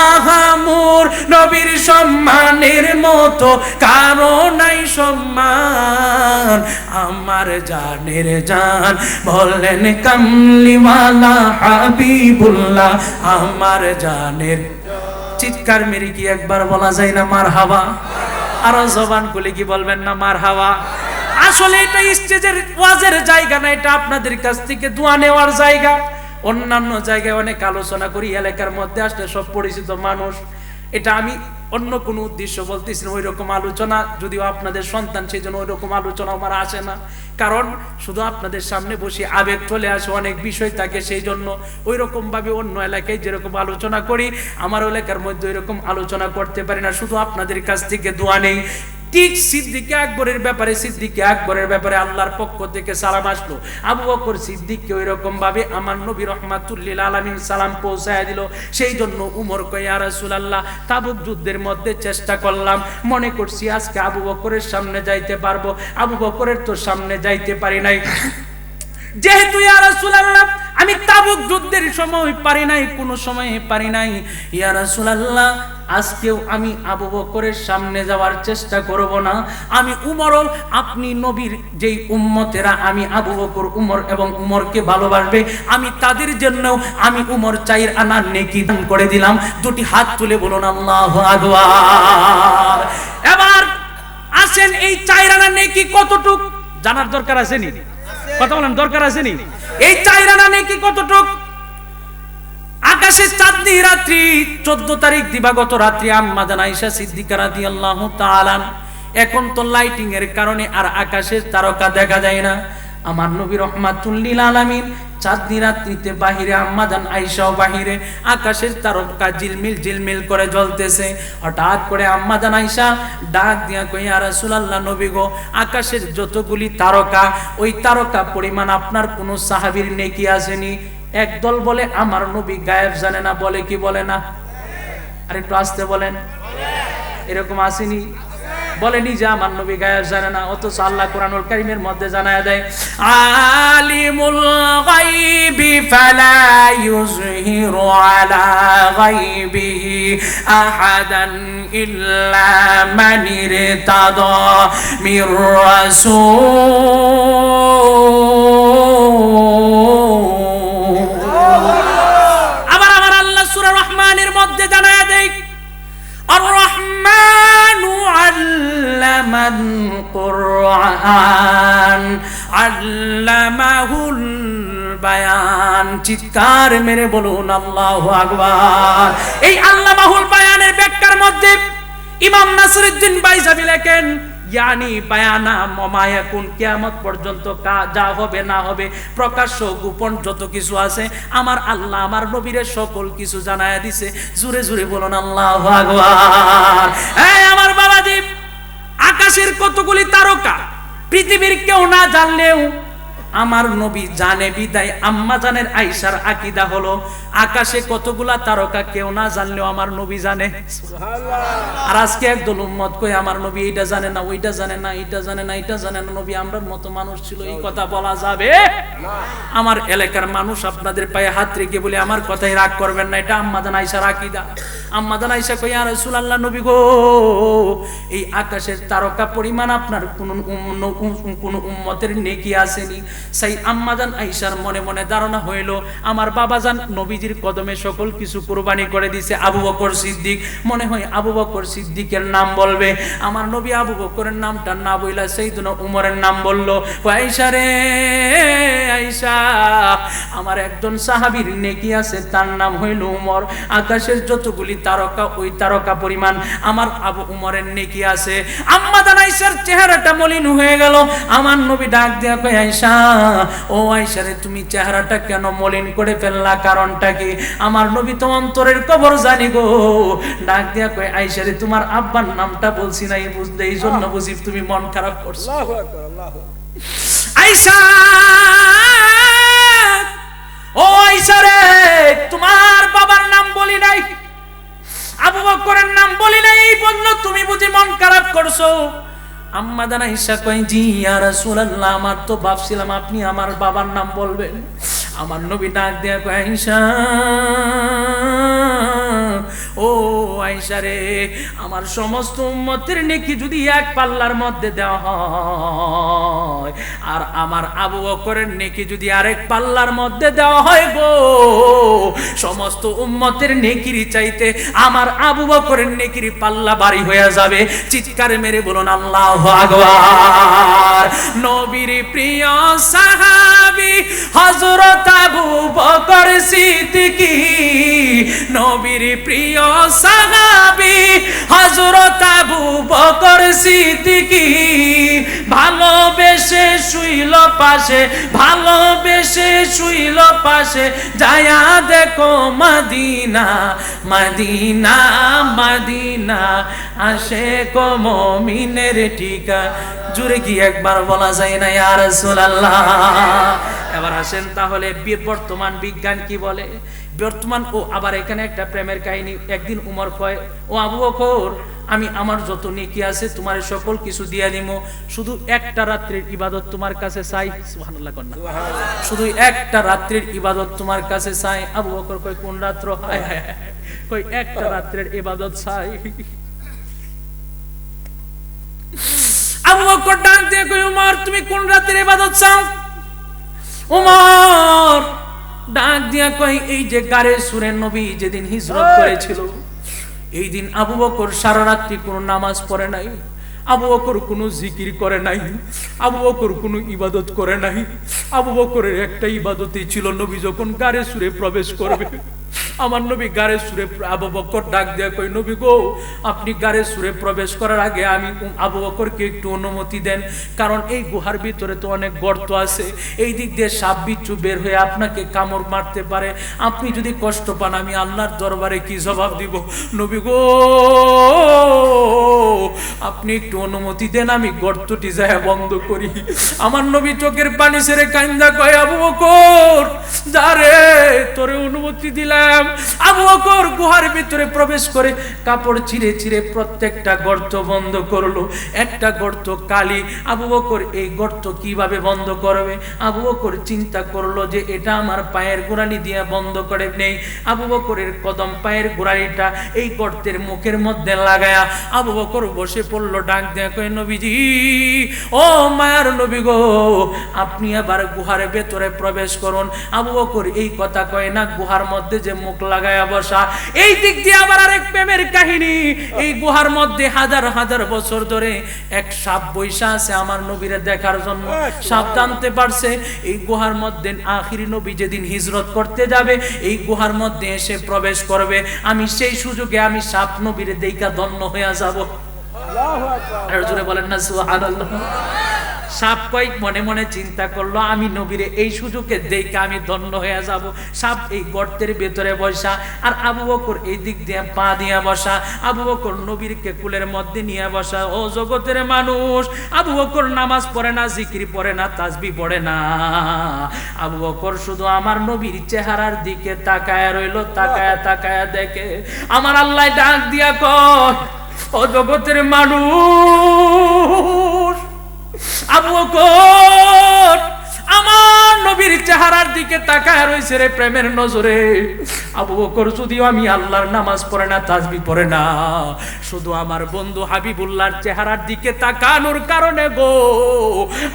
আহামুর নবীর সম্মানের মতো কারো নাই সম্মান আমার জানের জান। বললেন কামলিওয়ালা হাবিবুল্লাহ আমার জানের। চিৎকার মেরে কি একবার বলা যায় না মারহাবা? আরো জবান খুলে কি বলবেন না মারহাবা? আসলে এটা স্টেজের ওয়াজের জায়গা না, এটা আপনাদের কাছ থেকে দোয়া নেওয়ার জায়গা। অন্যান্য জায়গায় অনেক আলোচনা করি, এলাকার মধ্যে আসলে সব পরিচিত মানুষ। এটা আমি অন্য কোনো উদ্দেশ্য বলতেছি না, ওই রকম আলোচনা যদিও আপনাদের সন্তান, সেই জন্য ওই রকম আলোচনা আমার আসে না। কারণ শুধু আপনাদের সামনে বসে আবেগ চলে আসে, অনেক বিষয় থাকে, সেই জন্য ওই রকম ভাবে অন্য এলাকায় যেরকম আলোচনা করি আমার এলাকার মধ্যে ওই রকম আলোচনা করতে পারি না। শুধু আপনাদের কাছ থেকে দোয়া নেই। ঠিক সিদ্দিকে আকবরের ব্যাপারে, সিদ্দিকে আকবরের ব্যাপারে আল্লাহর পক্ষ থেকে সালাম আসলো। আবু বকর সিদ্দিককে ওই রকম ভাবে আমার নবী রহমাতুল লিল আলামিন সালাম পৌঁছায় দিল। সেই জন্য উমর কয়, ইয়া রাসূলুল্লাহ, তাবুক যুদ্ধের মধ্যে চেষ্টা করলাম, মনে করছি আজকে আবু বকরের সামনে যাইতে পারবো, আবু বকরের তো সামনে যাইতে পারি নাই। যেহেতু ইয়া রাসূলুল্লাহ আমি তাবুক যুদ্ধের সময় পারি নাই, কোনো সময় পারি নাই, ইয়া রাসূলুল্লাহ আজকেও আমি আবু বকরের সামনে যাওয়ার চেষ্টা করব না। আমি উমরও, আপনি নবীর যেই উম্মতেরা আমি আবু বকর, উমর এবং উমরকে ভালোবাসবে, আমি তাদের জন্য আমি উমর 4 আনা নেকি দান করে দিলাম। দুটি হাত তুলে বলুন আল্লাহু আকবার। এবার আসেন এই 4 আনা নেকি কতটুক জানার দরকার আছে নি? কথা বলেন, দরকার আছে নি? এই 4 আনা নেকি কতটুক? আকাশে চাঁদনি রাত্রি 14 তারিখ দিবাগত রাত্রি আম্মা জান আয়েশা সিদ্দিকা রাদিয়াল্লাহু তাআলা, এখন তো লাইটিং এর কারণে আর আকাশের তারকা দেখা যায় না। আমার নবী রহমাতুল লিল আলামিন চাঁদনি রাত্রিতে বাহিরে, আম্মা জান আয়েশাও বাহিরে, আকাশের তারকা ঝিলমিল ঝিলমিল করে জ্বলতেছে। হঠাৎ করে আম্মা জান আয়েশা ডাক দিয়া কই, ইয়া রাসূলুল্লাহ, নবী গো, আকাশের যতগুলি তারকা, ওই তারকা পরিমাণ আপনার কোন সাহাবীর নেকি আসেনি? একদল বলে আমার নবী গায়েব জানে না, বলে কি বলে না? আর একটু আসতে বলেন, এরকম আসেনি? বলে নিজে আমার নবী গায়েব জানে না, অথচ আল্লাহ কোরআনুল কারীমের মধ্যে জানায়া দেয় আলিমুল গায়বি ফালা ইউযহিরু আলা গায়বিহি আহাদান ইল্লা মান ইরতাদা মির রাসূল। আবার আমার আল্লাহ সূরা রহমানের মধ্যে জানায়া দেয় আর রহমানু আল্লামাল কুরআন আল্লামাহুল বায়ান। চিৎকার মেরে বলুন আল্লাহু আকবার। এই আল্লামাহুল বায়ানের ব্যাখ্যার মধ্যে ইমাম নাসিরউদ্দিন বাইজাবি লেখেন ইয়ানি বায়ানা মায়াকুন, কিয়ামত পর্যন্ত যা হবে না হবে, প্রকাশ্য গোপন যত কিছু আছে, আমার আল্লাহ আমার নবীর সকল কিছু জানায়া দিছে। জোরে জোরে বলুন আল্লাহু আকবার। এই আমার বাবাজি, আকাশের কতগুলি তারকা পৃথিবীর কেউ না জানলেও আমার নবী জানে বিদায় আম্মা জানের আয়েশার আকীদা হলো আকাশে কতগুলা তারকা কেউ না জানলেও আমার নবী জানে। সুবহানাল্লাহ। আর আজকে একদল উম্মত কই আমার নবী এটা জানে না, ওইটা জানে না, এটা জানে না, এটা জানে না। নবী আমরার মতো মানুষ ছিল, এই কথা বলা যাবে না। আমার এলাকার মানুষ আপনাদের পায়ে হাত রেখে বলে আমার কথাই রাগ করবেন না, এটা আম্মা জান আয়েশার আকীদা। আম্মা জান আয়েশা কই ইয়া রাসূলুল্লাহ, নবী গো, এই আকাশের তারকা পরিমাণ আপনার কোন উম্মতের নেকি আসেনি। সেই আম্মাজান আয়েশার মনে মনে ধারণা হইল আমার বাবাজান নবীজির কদমে সকল কিছু কুরবানি করে দিয়েছে আবু বকর সিদ্দিক, মনে হয় আবু বকর সিদ্দিকের নাম বলবে। আমার নবী আবু বকরের নামটা না বইলা সাইয়েদনা উমরের নাম বলল। আয়েশা রে আয়েশা, আমার একজন সাহাবীর নেকি আছে, তার নাম হইল উমর। আকাশের যতগুলি তারকা ওই তারকা পরিমাণ আমার আবু উমরের নেকি আছে। আম্মাজান আয়েশার চেহারাটা মলিন হয়ে গেল। আমার নবী ডাক দিয়া কয় আয়েশা, ও আয়েশা রে, তুমি চেহারাটা কেন মলিন করে ফেললা, কারণটা কি? আমার নবী তো অন্তরের খবর জানি গো। ডাক দিয়া কয় আয়েশা রে, তোমার আব্বার নামটা বলছি না, বুঝলে এই জন্য বুঝি তুমি মন খারাপ করছো। আল্লাহু আকবার, আল্লাহু আয়েশা, ও আয়েশা রে, তোমার বাবার নাম বলি নাই, আবু বকরের নাম বলি নাই, এই বললো তুমি বুঝি মন খারাপ করছো। আম্মা জান আয়েশা কয় জি ইয়া রাসূলুল্লাহ, আমার তো ভাবছিলাম আপনি আমার বাবার নাম বলবেন। আমার নবী ডাক দিয়া কয় আয়েশা, ও আয়েশা রে, আমার সমস্ত উম্মতের নেকি যদি এক পাল্লার মধ্যে দেওয়া হয় আর আমার আবু বকরের নেকি যদি আরেক পাল্লার মধ্যে দেওয়া হয় গো, সমস্ত উম্মতের নেকির চাইতে আমার আবু বকরের নেকির পাল্লা ভারী হয়ে যাবে। চিৎকার মেরে বলুন আল্লাহু আকবার। নবীর প্রিয় সাহাবী হযরত আবু বকর সিদ্দিকী, নবীর প্রিয় সাহাবী হযরত আবু বকর সিদ্দিকী, ভালোবেসে শুইল পাশে, ভালোবেসে শুইল পাশে, যায়া দেখো মদিনা মদিনা মদিনা, আশিক মুমিনের ঠিকা। জুড়ে কি একবার বলা যায় না ইয়া রাসূলুল্লাহ? এবার আসেন তাহলে বর্তমান বিজ্ঞান কি বলে। বর্তমান ও আবার এখানে একটা প্রেমের কাহিনী। একদিন উমর কয়, ও আবু বকর, আমি আমার যত নেকি আছে তোমার সকল কিছু দিয়া দিব, শুধু একটা রাত্রির ইবাদত তোমার কাছে চাই। সুবহানাল্লাহ কন্যা, শুধু একটা রাত্রির ইবাদত তোমার কাছে চাই। আবু বকর কয় কোন রাত্র? হায় হায়, কই একটা রাত্রির ইবাদত চাই। আবু বকর ডাক দিয়ে কই উমর, তুমি কোন রাত্রির ইবাদত চাও? উমর ডাক দিয়া কই, এই যে গারে সুরে নবী যেদিন হিজরত করেছিল, এই দিন আবু বকর সারা রাত্রি কোনো নামাজ পড়ে নাই, আবু বকর কোনো জিকির করে নাই, আবু বকর কোনো ইবাদত করে নাই। আবু বকরের একটা ইবাদতই ছিল, নবী যখন গারে সুরে প্রবেশ করবে, আমার নবী গারে সুরে, আবু বকর ডাক দেয়া কই, নবী গো, আপনি গারে সুরে প্রবেশ করার আগে আমি আবু বকরকে একটু অনুমতি দেন, কারণ এই গুহার ভিতরে তো অনেক গর্ত আছে, এই দিক দিয়ে সাপ বিচ্ছু বের হয়ে আপনাকে কামড় মারতে পারে, আপনি যদি কষ্ট পান আমি আল্লাহর দরবারে কি জবাব দিব? নবী গো, আপনি একটু অনুমতি দেন আমি গর্তটি যায় বন্ধ করি। আমার নবী চোখের পানি ছেড়ে কান্দা কয়, আবু বকর যা রে, তোরে অনুমতি দিলাম। আবু বকর গুহার ভিতরে প্রবেশ করে কাপড় ছিঁড়ে ছিঁড়ে প্রত্যেকটা গর্ত বন্ধ করলো। একটা গর্ত কালি। আবু বকর এই গর্ত কিভাবে বন্ধ করবে? আবু বকর চিন্তা করলো যে এটা আমার পায়ের গোড়ালি দিয়ে বন্ধ করে নেই। আবু বকরের কদম পায়ের গোড়ালিটা এই গর্তের মুখের মধ্যে লাগায়া আবু বকর বসে পড়লো। ডাক দেয়া কয়, নবীজি ও মায়ার নবী গো, আপনি আবার গুহার ভেতরে প্রবেশ করুন। আবু বকর এই কথা কয় না, গুহার মধ্যে যে মুখ লাগায়া বসা। এই দিক দিয়ে আবার আরেক প্রেমের কাহিনী। এই গুহার মধ্যে হাজার হাজার বছর ধরে এক সাপ বৈশা আছে আমার নবীরে দেখার জন্য। সাপ জানতে পারছে এই গুহার মধ্যে আখিরি নবী যেদিন হিজরত করতে যাবে এই গুহার মধ্যে এসে প্রবেশ করবে। আমি সেই সুযোগে আমি সাপ নবীরে দেইকা ধন্য হইয়া যাব। আল্লাহু আকবার। আর জোরে বলেন না সুবহানাল্লাহ। সাপ কয়েক মনে মনে চিন্তা করলো, আমি নবীরে এই সুযোগে দেখে আমি ধন্য হয়ে যাব। সাপ এই গর্তের ভেতরে বসা, আর আবু বকর এই দিক দিয়ে পা দিয়ে বসা। আবু বকর নবীরকে কুলের মধ্যে নিয়ে বসা। ও জগতের মানুষ, আবু বকর নামাজ পড়ে না, জিকির পড়ে না, তাসবিহ পড়ে না। আবু বকর শুধু আমার নবীর চেহারার দিকে তাকায় রইল। তাকায়া তাকায়া দেখে আমার আল্লাহ ডাক দিয়া কয়, ও জগতের মানুষ, আবু বকর আমার নবীর চেহারার দিকে তাকায় রইছে রে প্রেমের নজরে। আবু বকর যদিও আমি আল্লাহর নামাজ পড়ে না, তাসবিহ পড়ে না, শুধু আমার বন্ধু হাবিবুল্লাহর চেহারার দিকে তাকানোর কারণে গো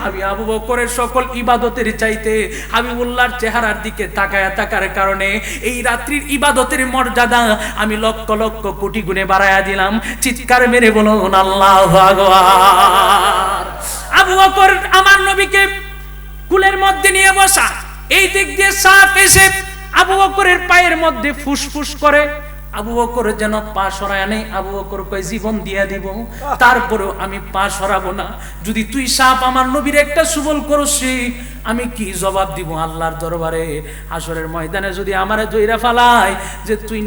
আমি আবু বকরের সকল ইবাদতের চাইতে হাবিবুল্লাহর চেহারার দিকে তাকায়া থাকার কারণে এই রাত্রির ইবাদতের মর্যাদা আমি লক্ষ লক্ষ কোটি গুণে বাড়ায়া দিলাম। চিৎকার মেরে বলুন আল্লাহু আকবার। আবু বকর আমার নবীকে কুলের মধ্যে নিয়ে বসা। এই দিক দিয়ে সাপ এসে আবু বকরের পায়ের মধ্যে ফুসফুস করে। আবু বকর যেন পা সরায় নেই। আবু বকর কয়, জীবন দিয়া দিব, তারপরেও আমি পা সরাবো না। যদি তুই সাপ আমার নবীর একটা সুবল করছি, আমি কি জবাব দিব আল্লাহর দরবারে? হাসরের ময়দানে যদি আমারে জয়রা ফালায় যে তুই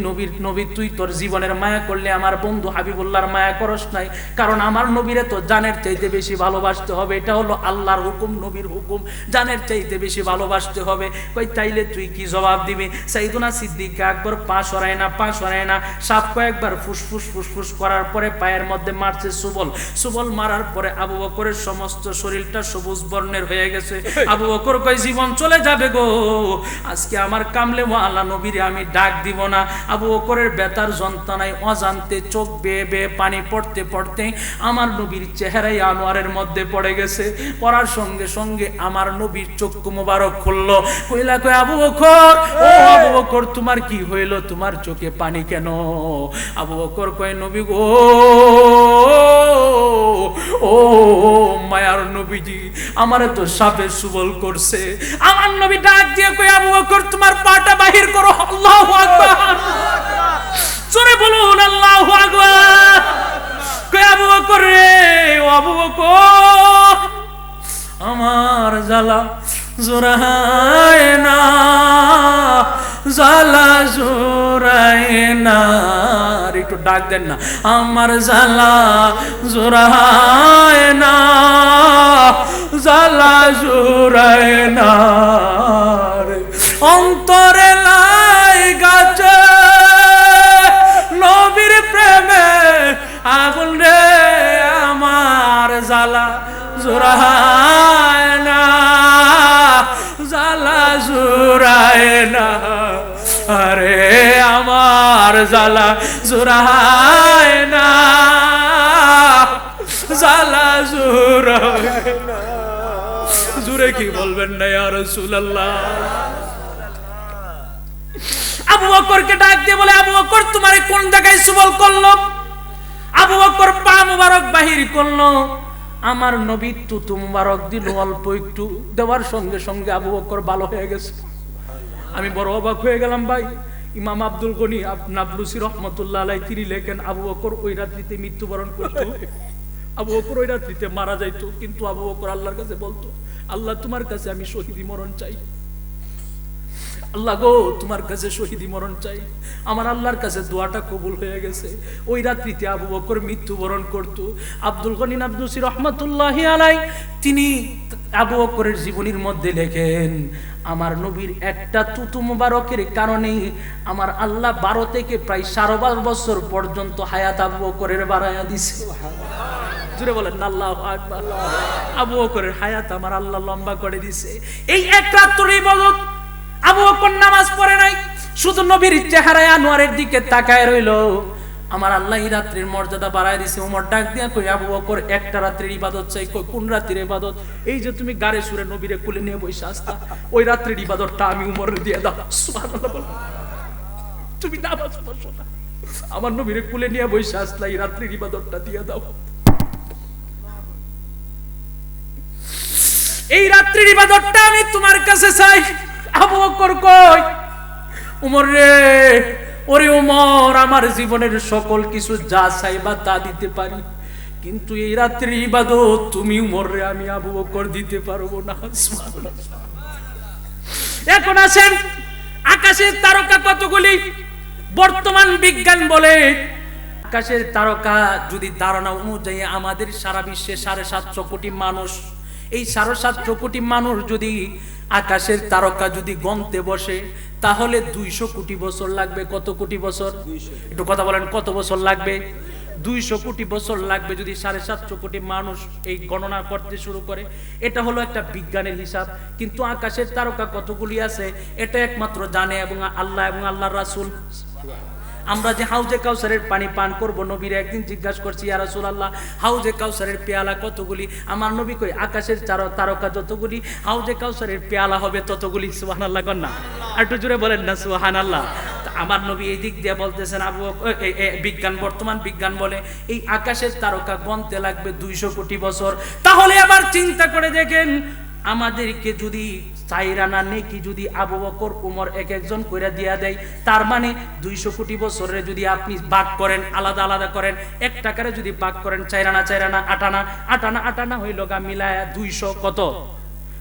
নবী তুই তোর জীবনের মায়া করলে আমার বন্ধু হাবিবুল্লাহর মায়া করস নাই, কারণ আমার নবীরে তো জানের চাইতে বেশি ভালোবাসতে হবে। এটা হলো আল্লাহর হুকুম, নবীর হুকুম, জানের চাইতে বেশি ভালোবাসতে হবে। কই তাইলে তুই কি জবাব দিবি? সাইয়েদুনা সিদ্দিক আকবর পা সরায় না, পা সরায় না। সাপ কয়েকবার ফুসফুস ফুসফুস করার পরে পায়ের মধ্যে মারছে সুবল। সুবল মারার পরে আবু বকরের সমস্ত শরীরটা সবুজ বর্ণের হয়ে গেছে। আবু বকর কয়, জীবন চলে যাবে গো, আজকে আমার কামলে ওয়ালা নবীরে আমি ডাক দিব না। আবু বকরের বেতার যন্ত্রণায় অজান্তে চোখ বেয়ে বেয়ে পানি পড়তে পড়তে আমার নবীর চেহারাই আনোয়ারের মধ্যে পড়ে গেছে। পড়ার সঙ্গে সঙ্গে আমার নবীর চক্ষু মোবারক খুললো। কইলা কয়, আবু বকর, ও আবু বকর তোমার কি হইল? তোমার চোখে পানি কেন? আবু বকর কয়, নবী গো, ও মায়ার নবীজি, আমারে তো সাপে সুবল করছে। আমার নবী ডাক দিয়ে কয়, আবু বকর তোমার পাটা বাহির করো। আল্লাহু আকবার। জোরে বলুন আল্লাহু আকবার। কয়, আবু বকর রে, ও আবু বকর, আমার জ্বালা জোরায় না, জ্বালা জোরায় না। একটু ডাক দেন না, আমার জ্বালা জোরায় না, জ্বালা জোরায় না। অন্তরে লাই গাছে নবীর প্রেমে আগুন রে, আমার জ্বালা জোরায় না, জ্বালা জোরায় না। আরে আমার জ্বালা জোরায় না, জ্বালা জোরায় না। জোরে কি বলবেন না ইয়া রাসূলুল্লাহ? আবু বকরকে ডাক দিয়ে বলে, আবু বকর তোমারে কোন জায়গায় সুবল করলো? আবু বকর পা মুবারক বাহির করলো। আমার নবী তুতু মুবারক দিল অল্প একটু, দেওয়ার সঙ্গে সঙ্গে আবু বকর ভালো হয়ে গেছে। আমি বড় অবাক হয়ে গেলাম ভাই। ইমাম আব্দুল গনি নাবলুসি রহমতুল্লাহ আলাইহি তিনি লেখেন, আবু বকর ওই রাত্রিতে মৃত্যুবরণ করতো, আবু বকর ওই রাত্রিতে মারা যাইতো। কিন্তু আবু বকর আল্লাহর কাছে বলতো, আল্লাহ তোমার কাছে আমি শহীদি মরণ চাই। আল্লাহ গো, তোমার কাছে শহীদি মরণ চাই। আমার আল্লাহর কাছে দোয়াটা কবুল হয়ে গেছে। ওই রাত্রিতে আবু বকর মৃত্যুবরণ করত। আব্দুল গনি নাবলুসি রহমতুল্লাহি আলাই তিনি আবু বকরের জীবনীর মধ্যে লেখেন, আমার নবীর একটা তুতু মুবারকের কারণে আমার আল্লাহ 12 থেকে প্রায় 12.5 বছর পর্যন্ত হায়াত আবু বকরের বাড়ায়া দিছে। জুড়ে বলেন আল্লাহু আকবার। আবু বকরের হায়াত আমার আল্লাহ লম্বা করে দিছে। এই এক রাত্রির ইবাদত আবু বকর নামাজ পড়ে নাই, শুধু নবীর চেহারায় আনোয়ারের দিকে তাকায় রইল। আমার আল্লাহ এই রাত্রির মর্যাদা বাড়ায় দিছে। ওমর ডাক দিয়া কই, আবু বকর একটা রাত্রির ইবাদত চাই। কই কোন রাত্রির ইবাদত? এই যে তুমি গারে সুরে নবীরে কুলে নিয়ে বসে আসতা, ওই রাত্রির ইবাদতটা আমি উমরের দিয়ে দাও। সুবহানাল্লাহ বল। তুমি নামাজ পড়ছো না, আমার নবীরে কুলে নিয়ে বসে আসলা, এই রাত্রির ইবাদতটা দিয়ে দাও। এই রাত্রির ইবাদতটা আমি তোমার কাছে চাই। আবু বকর কই, উমর রে, ওরে উমর, আমার জীবনের সকল কিছু যা চাইবা তা দিতে পারি, কিন্তু এই রাত্রির ইবাদত তুমি উমর রে, আমি আবু বকর দিতে পারবো না। এখন আসেন, আকাশের তারকা কতগুলি? বর্তমান বিজ্ঞান বলে আকাশের তারকা যদি ধারণা অনুযায়ী আমাদের সারা বিশ্বে 7.5 কোটি মানুষ, এই 7.5 কোটি মানুষ যদি আকাশের তারকা যদি গণতে বসে, তাহলে 200 কোটি বছর লাগবে। কত কোটি বছর? একটু কথা বলেন, কত বছর লাগবে? 200 কোটি বছর লাগবে যদি 7.5 কোটি মানুষ এই গণনা করতে শুরু করে। এটা হলো একটা বিজ্ঞানের হিসাব। কিন্তু আকাশের তারকা কতগুলি আছে এটা একমাত্র জানে এবং আল্লাহ এবং আল্লাহর রাসূল। আমরা যে হাউজে কাউসারের পানি পান করব, নবীর একদিন জিজ্ঞাসা করছি, ইয়া রাসূলুল্লাহ, হাউজে কাউসারের পেয়ালা কতগুলি? আমার নবী কই, আকাশের তারকা যতগুলি, হাউজে কাউসারের পেয়ালা হবে ততগুলি। সুবহানাল্লাহ কর না, আর একটু জোরে বলেন না সুবহানাল্লাহ। আমার নবী এই দিক দিয়ে বলতেছেন, বিজ্ঞান, বর্তমান বিজ্ঞান বলে এই আকাশের তারকা গণতে লাগবে 200 কোটি বছর। তাহলে আবার চিন্তা করে দেখেন, আমাদেরকে যদি চাইরানা নেকি যদি আবু বকর উমর এক একজন কইরা দিয়া দেয়, তার মানে 200 কোটি বছরে যদি আপনি ভাগ করেন, আলাদা আলাদা করেন, 1 টাকারে যদি ভাগ করেন, চাইরানা 8 হইল গা মিলায়া 200 কত?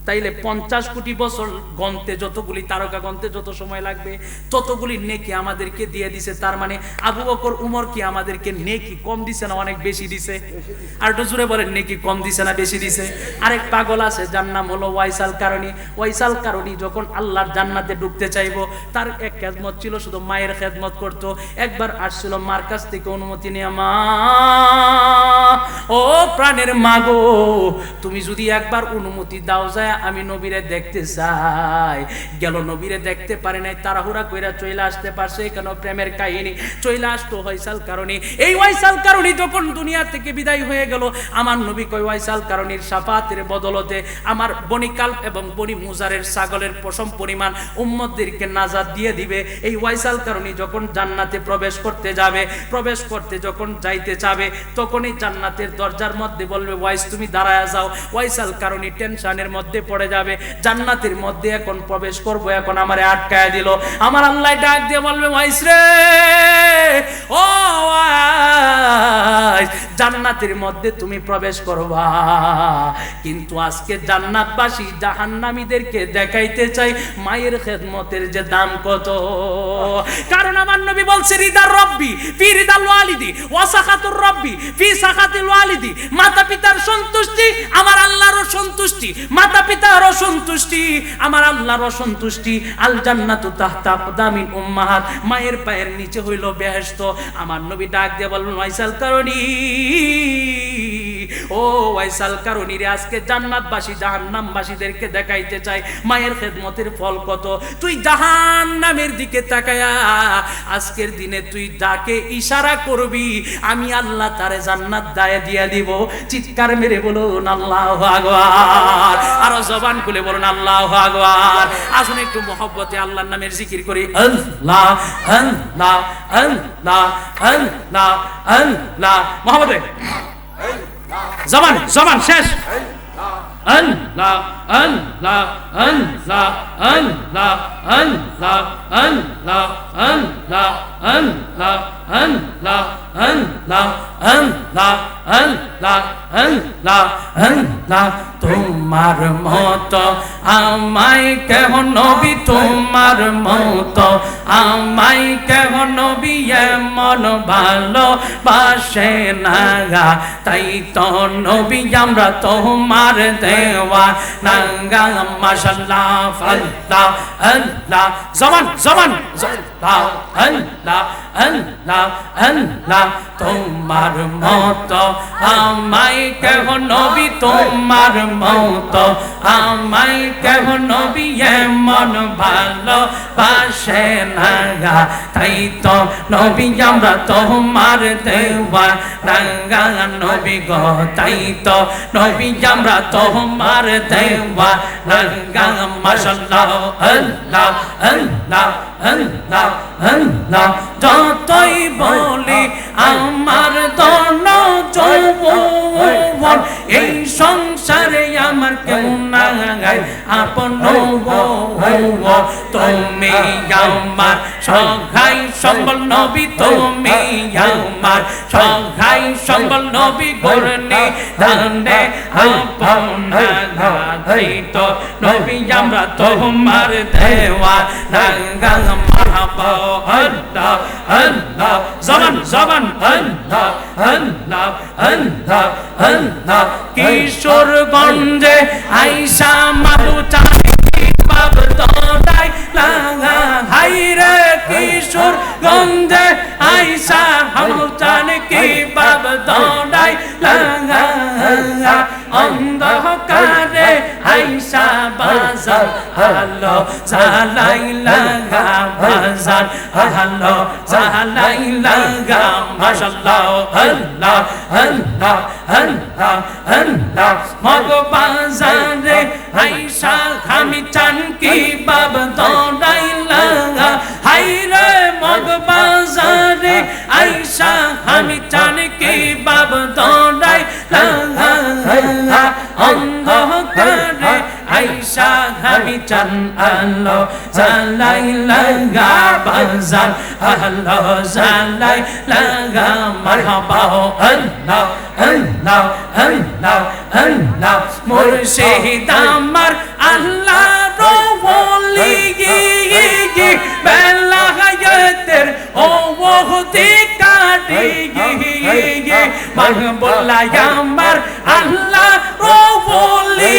তাইলে 50 কোটি বছর গণতে, যতগুলি তারকা গণতে যত সময় লাগবে ততগুলি নেকি আমাদেরকে দিয়ে দিছে। তার মানে আবু বকর উমর কি আমাদেরকে নেকি কম দিছে না অনেক বেশি দিছে? আর একটু জোরে বলেন, নেকি কম দিছে না বেশি দিছে? আরেক পাগল আছে, যার নাম হলো ওয়াইসাল কারণী। ওয়াইসাল কারণী যখন আল্লাহর জান্নাতে ঢুকতে চাইবো, তার এক খেদমত ছিল, শুধু মায়ের খেদমত করতো। একবার আসছিল মার কাছ থেকে অনুমতি নিয়ে, মা, ও প্রাণের মা গো, তুমি যদি একবার অনুমতি দাও যায় আমি নবীরে দেখতে চাই। গেল, নবীরে দেখতে পারে নাই, তাড়াহুড়া কইরা চলে আসতে পারছে, কেন? প্রেমের কাহিনী চলে আসতো ওয়াইসাল কারণী। এই ওয়াইসাল কারণী যখন দুনিয়া থেকে বিদায় হয়ে গেল, আমার নবী কই, ওয়াইসাল কারণীর শাফাতের বদলতে আমার বনি কালব এবং বনি মুজারের ছাগলের পশম পরিমাণ উম্মতদেরকে নাজাত দিয়ে দিবে। এই ওয়াইসাল কারণী যখন জান্নাতে প্রবেশ করতে যাবে, প্রবেশ করতে যখন যাইতে চাবে, তখনই জান্নাতের দরজার মধ্যে বলবে, ওয়াইস তুমি দাঁড়ায়া যাও। ওয়াইসাল কারণী টেনশনের মধ্যে পড়ে যাবে, জান্নাতের মধ্যে এখন প্রবেশ করব, এখন আমারে আটকায়া দিল। আমার আল্লাহ ডাক দিয়ে বলবে, ওয়াইস রে, ও ওয়াইস, জান্নাতের মধ্যে তুমি প্রবেশ করবা, কিন্তু আজকে জান্নাতবাসী জাহান্নামীদেরকে দেখাইতে চাই মায়ের খেদমতের যে দাম কত। কারণ আমার নবী বলছে, রিদার রব্বি ফি রিদাল ওয়ালিদি ওয়া সাখাতুর রব্বি ফি সাখাতিল ওয়ালিদি। মাতা পিতার সন্তুষ্টি আমার আল্লাহর সন্তুষ্টি, মাতা পিতার সন্তুষ্টি আমার আল্লাহর সন্তুষ্টি। আল জান্নাতু তাহতা আকদামিল উম্মাহাত, মায়ের পায়ের নিচে হইল বেহেশত। আমার নবী ডাক দিয়ে বললেন, ওয়াইসাল কারণী, ও ওয়াইসাল কারণী রে, আজকে জান্নাতবাসী জাহান্নামবাসীদেরকে দেখাইতে চাই মায়ের খেদমতের ফল কত। তুই জাহান্নামের দিকে তাকায়া আজকের দিনে তুই যাকে ইশারা করবি, আমি আল্লাহ তারে জান্নাত দায়ে দিয়ে দিব। চিৎকার মেরে বলুন আল্লাহু আকবার, আর জবান খুলে বলুন আল্লাহু আকবার। আসুন একটু মহব্বতে আল্লাহর নামের জিকির করি। আল্লাহ আল্লাহ আল্লাহ আল্লাহ আল্লাহ, মহব্বতে জবান শেষ। আল্লাহ আল্লাহ আল্লাহ আল্লাহ আল্লাহ আল্লাহ আল্লাহ আল্লাহ আল্লাহ আল্লাহ আল্লাহ আল্লাহ আল্লাহ আল্লাহ তোমার মতো আমায় কেহ নবী তোমার মতো আমায় কেহ নবী এমন ভালোবাসে না তাই তো নবী আমরা তোমার দেওয়া নাঙ্গা মাশাআল্লাহ আল্লাহ আল্লাহ জবান জবান আল্লাহ আল্লাহ আল্লাহ আল্লাহ তোমার মতো আমায় কেহ নবী তোমার মতো আমায় কেহ নবী এমন ভালোবাসে না তাই তো নবী আমরা তোমার দেওয়া রাঙ্গা নবী গো তাই তো নবী আমরা তোমার দেওয়া রাঙ্গা মাশাআল্লাহ আল্লাহ আল্লাহ আল্লাহ আল্লাহ যতই বলি আমার দন যৌবন এই সংসারে আমার কেউ নাই আপন তুমি আমার সহায় সম্বল নবী তুমি আমার সহায় সম্বল নবী গরনে দানে আপন তো নবী আমরা তোমার দেওয়া নাঙ্গা মারহাবা আল্লাহ আল্লাহ জবান জবান আল্লাহ আল্লাহ আল্লাহ আল্লাহ কিশোরগঞ্জে আইসা মাবু চাঁদি বাব দোদাই লাগা হাইরে কিশোরগঞ্জে আইসা মাবু চাঁদি বাব দোদাই লাগা অন্ধকারে আইসা বাজার আলো জ্বালাই লাগা বাজার আলো জ্বালাই লাগা মাশাআল্লাহ আল্লাহ আল্লাহ আল্লাহ আল্লাহ মগ বাজারে আইসা আমি চান কি বাব দৌড়াই লাগা হাইরে মগ বাজারে আইসা আমি চান কি বাব দৌড়াই লাগা অন্ধকারে আইসা আমি চান আলো জ্বালাই লাগা বাজার আলো জ্বালাই লাগা মারহাবা আল্লাহ আল্লাহ আল্লাহ আল্লাহ মুর্শিদ আমার আল্লাহ রওলি বেলা হায়াতের ও ওহতে কাটি মাহবুল্লাহ আমার আল্লাহ রওলি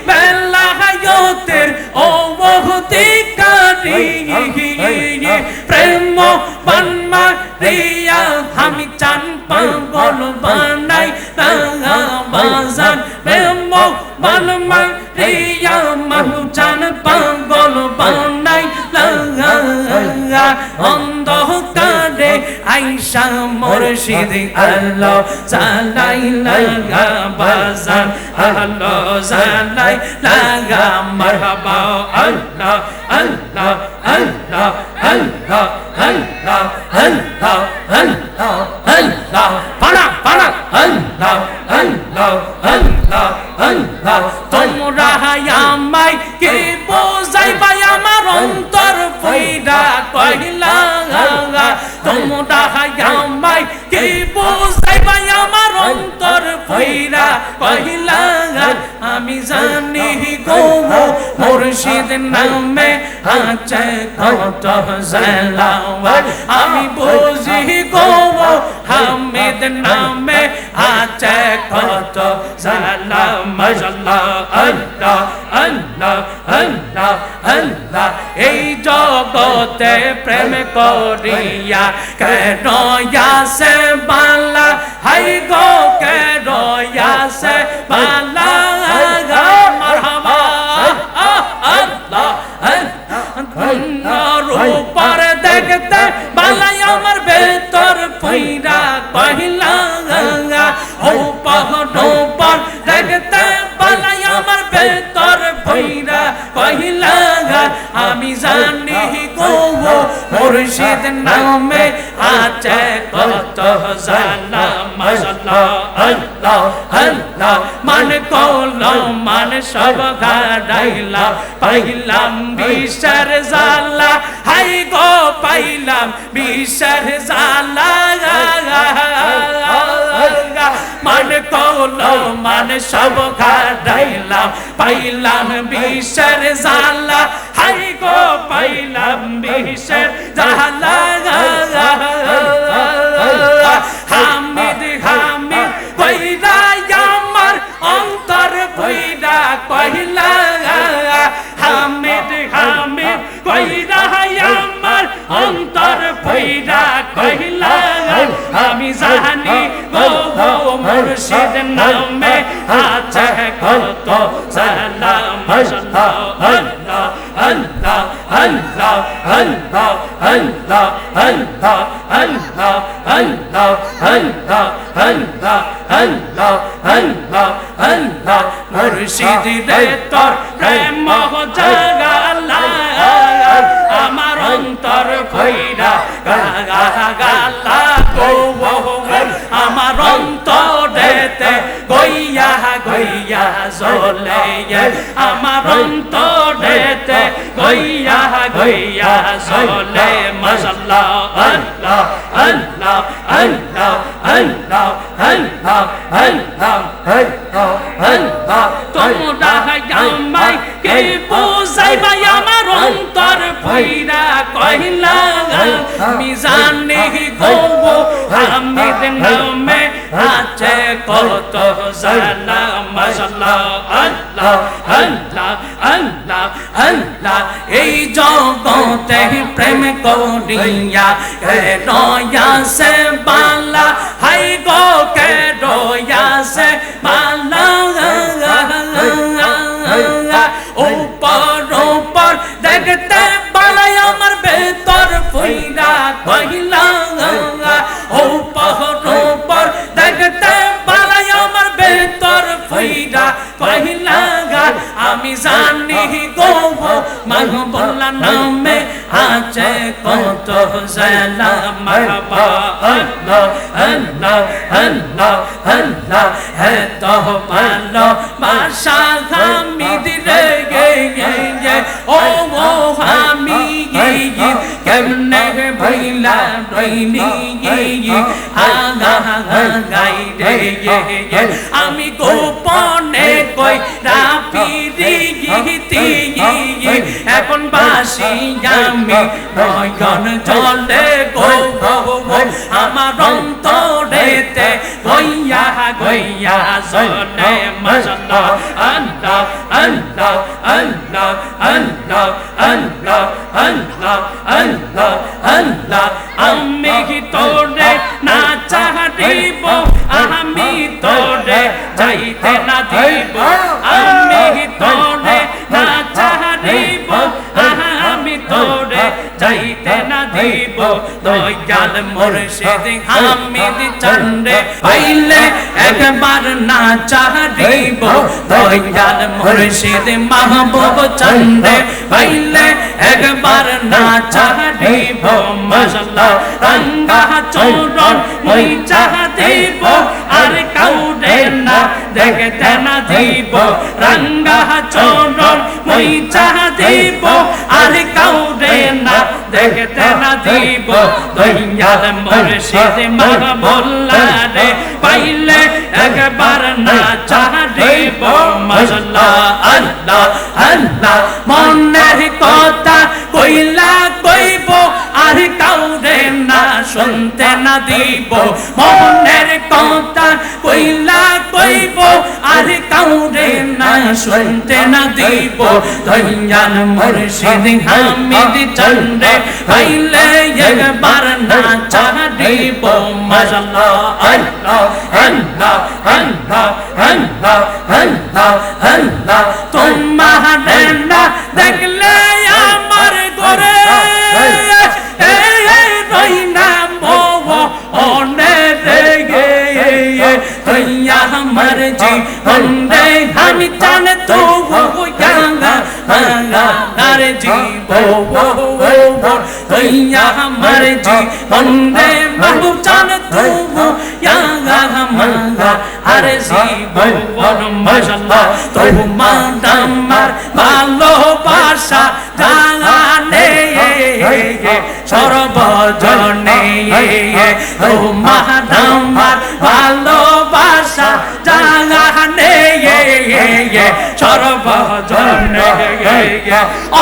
বেলা হায়াতের ও ওহতে কাটি প্রেম বানমা রিয়া আমি চান পাগল বানাই লাগা বাজার প্রেম বানমা রিয়া মাহু চান পাগল বানাই লাগা অন্ধকারে আইসা মুর্শিদ আলো জ্বালাই লাগা বাজার আলো জ্বালাই লাগা মারহাবা আল্লাহ আল্লাহ আল্লাহ আল্লাহ আল্লাহ আল্লাহ আল্লাহ আল্লাহ পাড়া পাড়া আল্লাহ আল্লাহ আল্লাহ আল্লাহ তোমরা আমায় কে বোঝাইবা আমার অন্তর পয়দা কইলা তোমরা আমায় কে বোঝাইবা আমার অন্তর পয়দা কইলা আমি জানি গো মুর্শিদ নামে আছে কত জালাওয়া আমি বুঝি গো হামিদ নামে আছে কত জালা মাশাআল্লাহ আল্লাহ আল্লাহ আল্লাহ আল্লাহ এই জগতে প্রেম করিয়া কেন আসে বালা হাই গো কেন আসে বালা মারহাবা আল্লাহ রূপর দেখতে বালাই আমার ভেতর পইরা কহিলা ও পর দেখতে বালাই আমার ভেতর পইরা কহিলা আমি জানি গো মুর্শিদ নামে আছে কত জালা মাশাআল্লাহ আল্লাহ আল্লাহ মান কলো মান সব গাড়াইলাম পাইলাম বিষের জ্বালা হাই গো পাইলাম বিষের জ্বালা মান কলো মান সব গাড়াইলাম পাইলাম বিষের জ্বালা হাই গো পাইলাম বিষের জ্বালা হামিদ হামিদ কইরা আমার অন্তর ভইরা কইলা হামিদ হামিদ কইরা আমার অন্তর ভইরা কইলা আমি জানি গো মুর্শিদ নামে আছে কত সালাম আল্লাহ আল্লাহ আল্লাহ আল্লাহ আল্লাহ আল্লাহ আল্লাহ আল্লাহ আল্লাহ আল্লাহ আল্লাহ আল্লাহ আল্লাহ আল্লাহ মুর্শিদ রে তোর প্রেম জাগালা আমার অন্তর ভইরা গালা গো আমার অন্তরেতে গইয়া গইয়া জ্বলে আমার অন্তরেতে গইয়া গইয়া জ্বলে মাশাআল্লাহ আল্লাহ আল্লাহ আল্লাহ আল্লাহ আল্লাহ আল্লাহ আল্লাহ তোমরা আমায় কে বুঝাইবা আমার অন্তর ভইরা কইলা মিজানে গো হামিদ নামে আছে কত সালাম মাশাআল্লাহ আল্লাহ আল্লাহ আল্লাহ আল্লাহ এই জগতে প্রেম করিয়া কে রয়া সে বালা হাই গো কে রয়া সে বালা উপর উপর দেখতে বালাই আমার ভেতর ফুইরা কইলা উপর উপর দেখতে বালাই আমার ভেতর ফুইরা কইলা আমি জানি গো মাহবুল্লাহ নামে আছে কত সালাম মারহাবা আল্লাহ আল্লাহ আল্লাহ আল্লাহ হে তো ভালো মাশা হামিদ রে ও আমি কেমনে ভইলা রইনি আগা গাই রে আমি গোপনে কই রাপিরি গীতি এখন বাসি আমি নয়ন জলে গো আমার অন্তরেতে গইয়া গইয়া জ্বলে মাশাআল্লাহ আল্লাহ আল্লাহ আল্লাহ আল্লাহ আল্লাহ আল্লাহ আল্লাহ আল্লাহ আমি তোরে না চাহিব আমি তোরে যাইতে না দিব আমি তোরে না চাহিব আমি তোরে যাইতে না দিব দয়াল মুর্শিদ হামিদ চন্দ্রে পাইলে একবার না চাহিব দয়াল মুর্শিদ মাহবুব চন্দ্রে পাইলে একবার না চাহিব মাশাআল্লাহ রঙ্গা চরণ মই চাহিব আর কাউরে না দেখতে না দিব রঙ্গা চরণ মই চাহিব আর কাউরে না দেখতে না দিব দয়াল মুর্শিদ মাহবুল্লাহ রে পাইলে একবার না চাহিব মাশাআল্লাহ আল্লাহ আল্লাহ মনের কথা কইলা কইব আর কাউরে না শুনতে না দিব মনের কথা কইলা কইব আর কাউরে না শুনতে না দিব দয়াল মুর্শিদ হামিদ চন্দ্রে পাইলে একবার না চাহিব মাশাআল্লাহ আল্লাহ আল্লাহ আল্লাহ আল্লাহ আল্লাহ আল্লাহ তোমারে না দেখলে আমার ঘরে রইনা মোহনে রে হইয়া আমার জীবন রে আমি জান তো আমার জীবন তুই আমার জীবন রে মাহবুব জান তবু ইয়া আমার জীবন মাশাআল্লাহ তোমার আমার ভালোবাসা জানে সর্বজনে তোমার আমার ভালোবাসা জানে সর্বজনে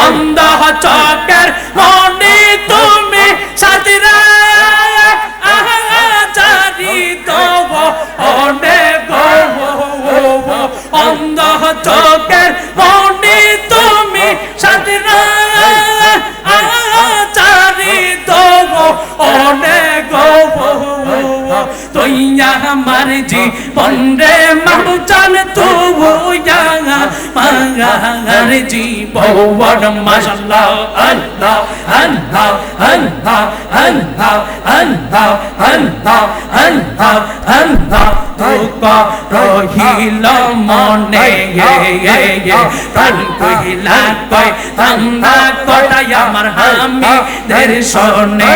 অন্ধ চকের মনি তুমি সাথীরা চারিত অনেক অন্ধ চকের মনি তুমি সাথীরা চারিত অনেক তুই আমার জীবন রে মাহবুব জান তবু আমার জীবন মাশাআল্লাহ আল্লাহ আল্লাহ আল্লাহ আল্লাহ আল্লাহ আল্লাহ আল্লাহ আল্লাহ দুঃখ রহিল মনে প্রাণ কহিলা কয় ঠান্ডা কটাই আমার হামি দের শোনে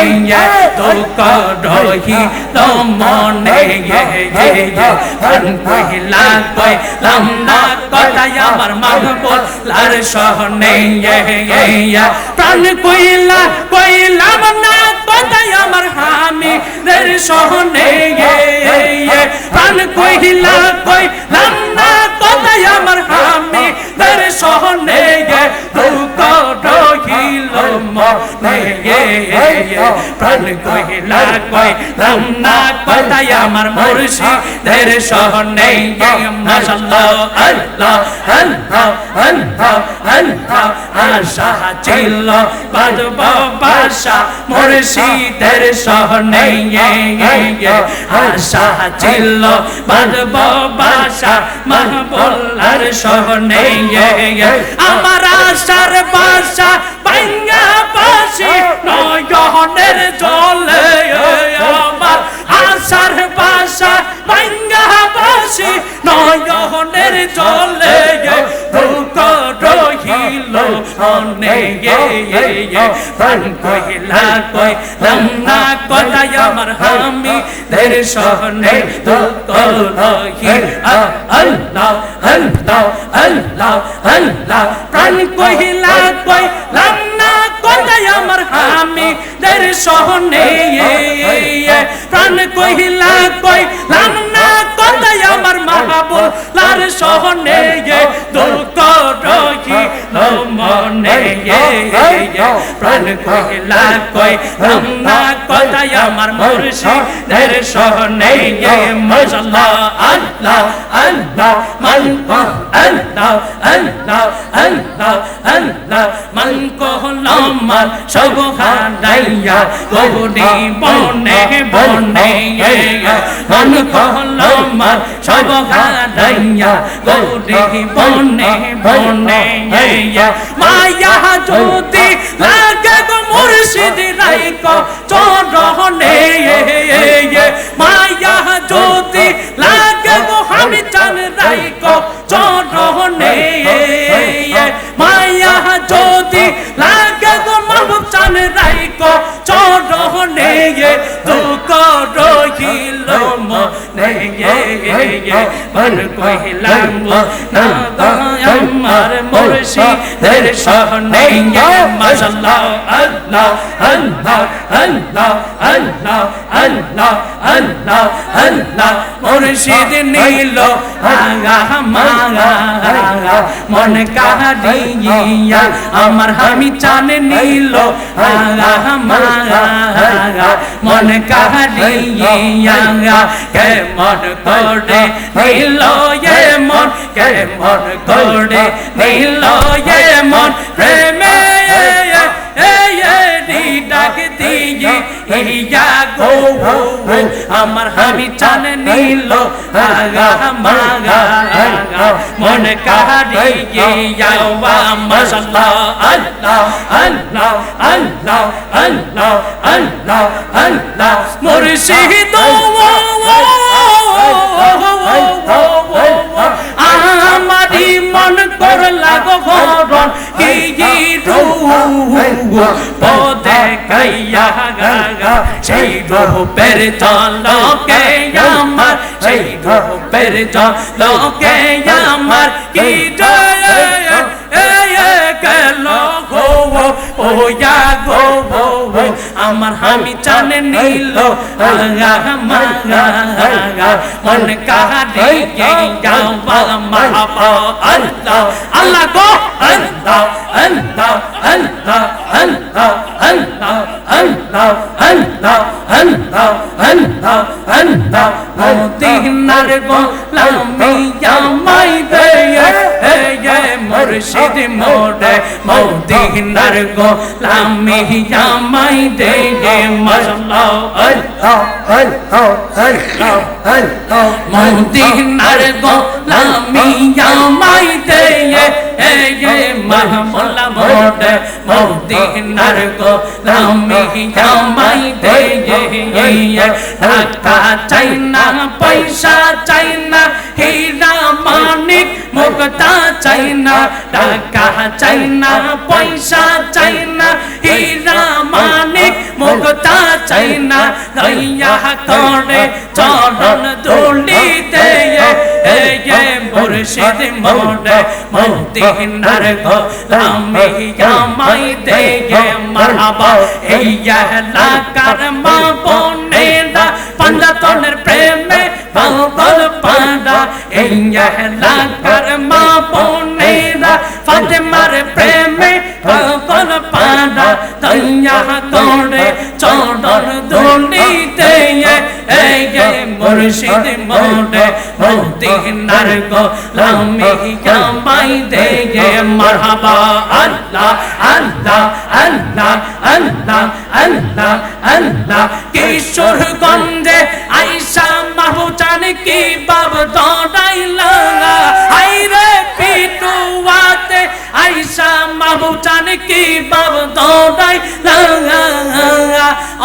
দুঃখ রহিল মনে প্রাণ কহিলা কয় ঠান্ডা কটাই আমার মাহবুব লার শোনে প্রাণ কহিলা কইলাম না কটাই আমার হামি দের শোনে প্রাণ কহিলা কইলাম না কটাই আমার হামি দের শোনে দুঃখ রহিল মনে প্রাণ কহিলা কইলাম না কটাই আমার মুর্শিদের শোনে মাশাআল্লাহ আল্লাহ আল্লাহ আল্লাহ আল্লাহ আশা ছিল বাজব বাসা মুর্শিদের শোনে আশা ছিল বাজব বাসা মাহবুবুল্লাহর শোনে আমার আশার বাসা ভাঙা বাসি নয়নের জলে আমার আশার বাসা ভাঙা বাসি নয়নের জলে দুঃখ রহিল মনে প্রাণ কহিলা কইলাম না কটাই আমার হামি দের শোনে দুঃখ রহিল আল্লাহ আল্লাহ আল্লাহ আল্লাহ প্রাণ কহিলা কইলাম না কটাই আমার হামি দের শোনে প্রাণ কহিলা কইলাম না কটাই আমার মাহবুব লার শোনে দুঃখ রহিল মনে প্রাণ কহিলা কইলাম না কটাই আমার মুর্শিদের শোনে মাশাআল্লাহ আল্লাহ আল্লাহ মান আল্লাহ আল্লাহ আল্লাহ আল্লাহ মান কহলাম সব হারাইয়া গৌরী বনে বনে মান কহলাম সব হারাইয়া গৌরী বনে বনে মায়া যদি লাগে গো মুর্শিদ রাইক চরণে মায়া যদি লাগে গো আমি চান রাইক চরণে মায়া যদি লাগে গো মাহবুব চান রাইক চরণে দুঃখ রহিল মনে মন কহিলাম না আমার মুর্শিদের শোনে মাশাআল্লাহ আল্লাহ আল্লাহ আল্লাহ আল্লাহ আল্লাহ আল্লাহ আল্লাহ মুর্শিদ নীল মন কাহারিয়া আমার হামি চান নীল মন কাহারিয়া কেমন করে নীল মন কেমন করে নীল মন প্রেমে ডাক দিয়ে ইয়া গো আমার হামি চান নীল মন কাহারিয়া মাশাআল্লাহ আল্লাহ আল্লাহ আল্লাহ আল্লাহ আল্লাহ আল্লাহ মুর্শিদ আমারি মন করলা গো হরণ কি রূপ পদে গাইয়া সেই রূপের ঝলকে আমার সেই রূপের ঝলকে আমার কি গেল গো ও ইয়া গো আমার আমি জানে নিল মন কাহারে যাও মারহাবা আল্লাহ আল্লাহ গো আল্লাহ আল্লাহ আল্লাহ আল্লাহ আল্লাহ আল্লাহ আল্লাহ আল্লাহ আল্লাহ আল্লাহ মদিনার গোলামি জামাই দে মুর্শিদ মোরে মদিনার গোলামি জামাই দে মাশাআল্লাহ আল্লাহ আল্লাহ আল্লাহ আল্লাহ মদিনার গোলামি জামাই দে মাহমুল্লাহ মোরে মদিনার গোলামি জামাই দে টাকা চাই না পয়সা চাই না হীরা মানিক মুক্তা চাই না টাকা চাই না পয়সা চাই না হীরা মানিক মুক্তা চাই না দয়া করে চরণ ধুলিতে মুর্শিদ মোরে মদিনার গোলামি জামাই দে মারহাবা এই এলাকার মা বোনেরা পাঞ্জাতনের প্রেমে পাগল পাড়া এই এলাকার মা বোনেরা ফাতেমার প্রেমে পাগল পাড়া দয়া করে চরণ ধুলিতে মুর্শিদ মোরে মদিনার গোলামি জামাই দে মারহাবা আল্লাহ আল্লাহ আল্লাহ আল্লাহ আল্লাহ আল্লাহ কিশোরগঞ্জে আয়েশা মাহবুজান কি বাব দৌড়াইলা আইরে পিটুয়াতে আয়েশা মাহবুজান কি বাব দৌড়াইলা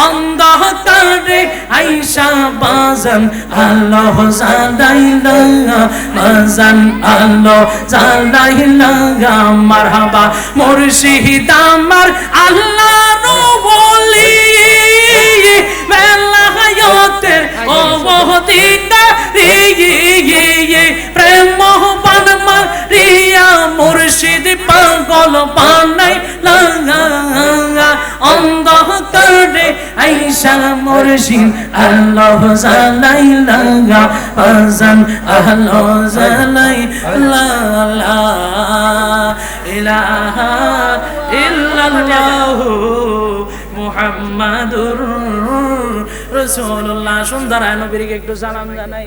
অন্ধকারে আয়েশা বাজান আল্লাহ জালাইলা বাজান আল্লাহ জালাইলা মারহাবা মুর্শিদ আমার আল্লাহর ওলি বেলায়েতের অবদিদারি প্রেম মোহবান মারিয়া মুর্শিদ পাগল বানাইলা অন্ধকারে আয়েশা মুর্শিদ আল্লাহ জালাইলা বাজান আল্লাহ জালাইলা লা ইলাহা ইল্লাল্লাহু মুহাম্মাদুর রাসূলুল্লাহ। সুন্দর নবীকে একটু সালাম জানাই।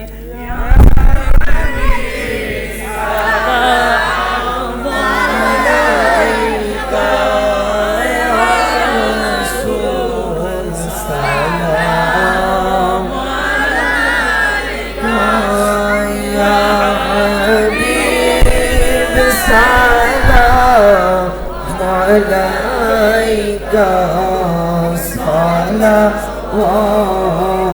عليك صلوات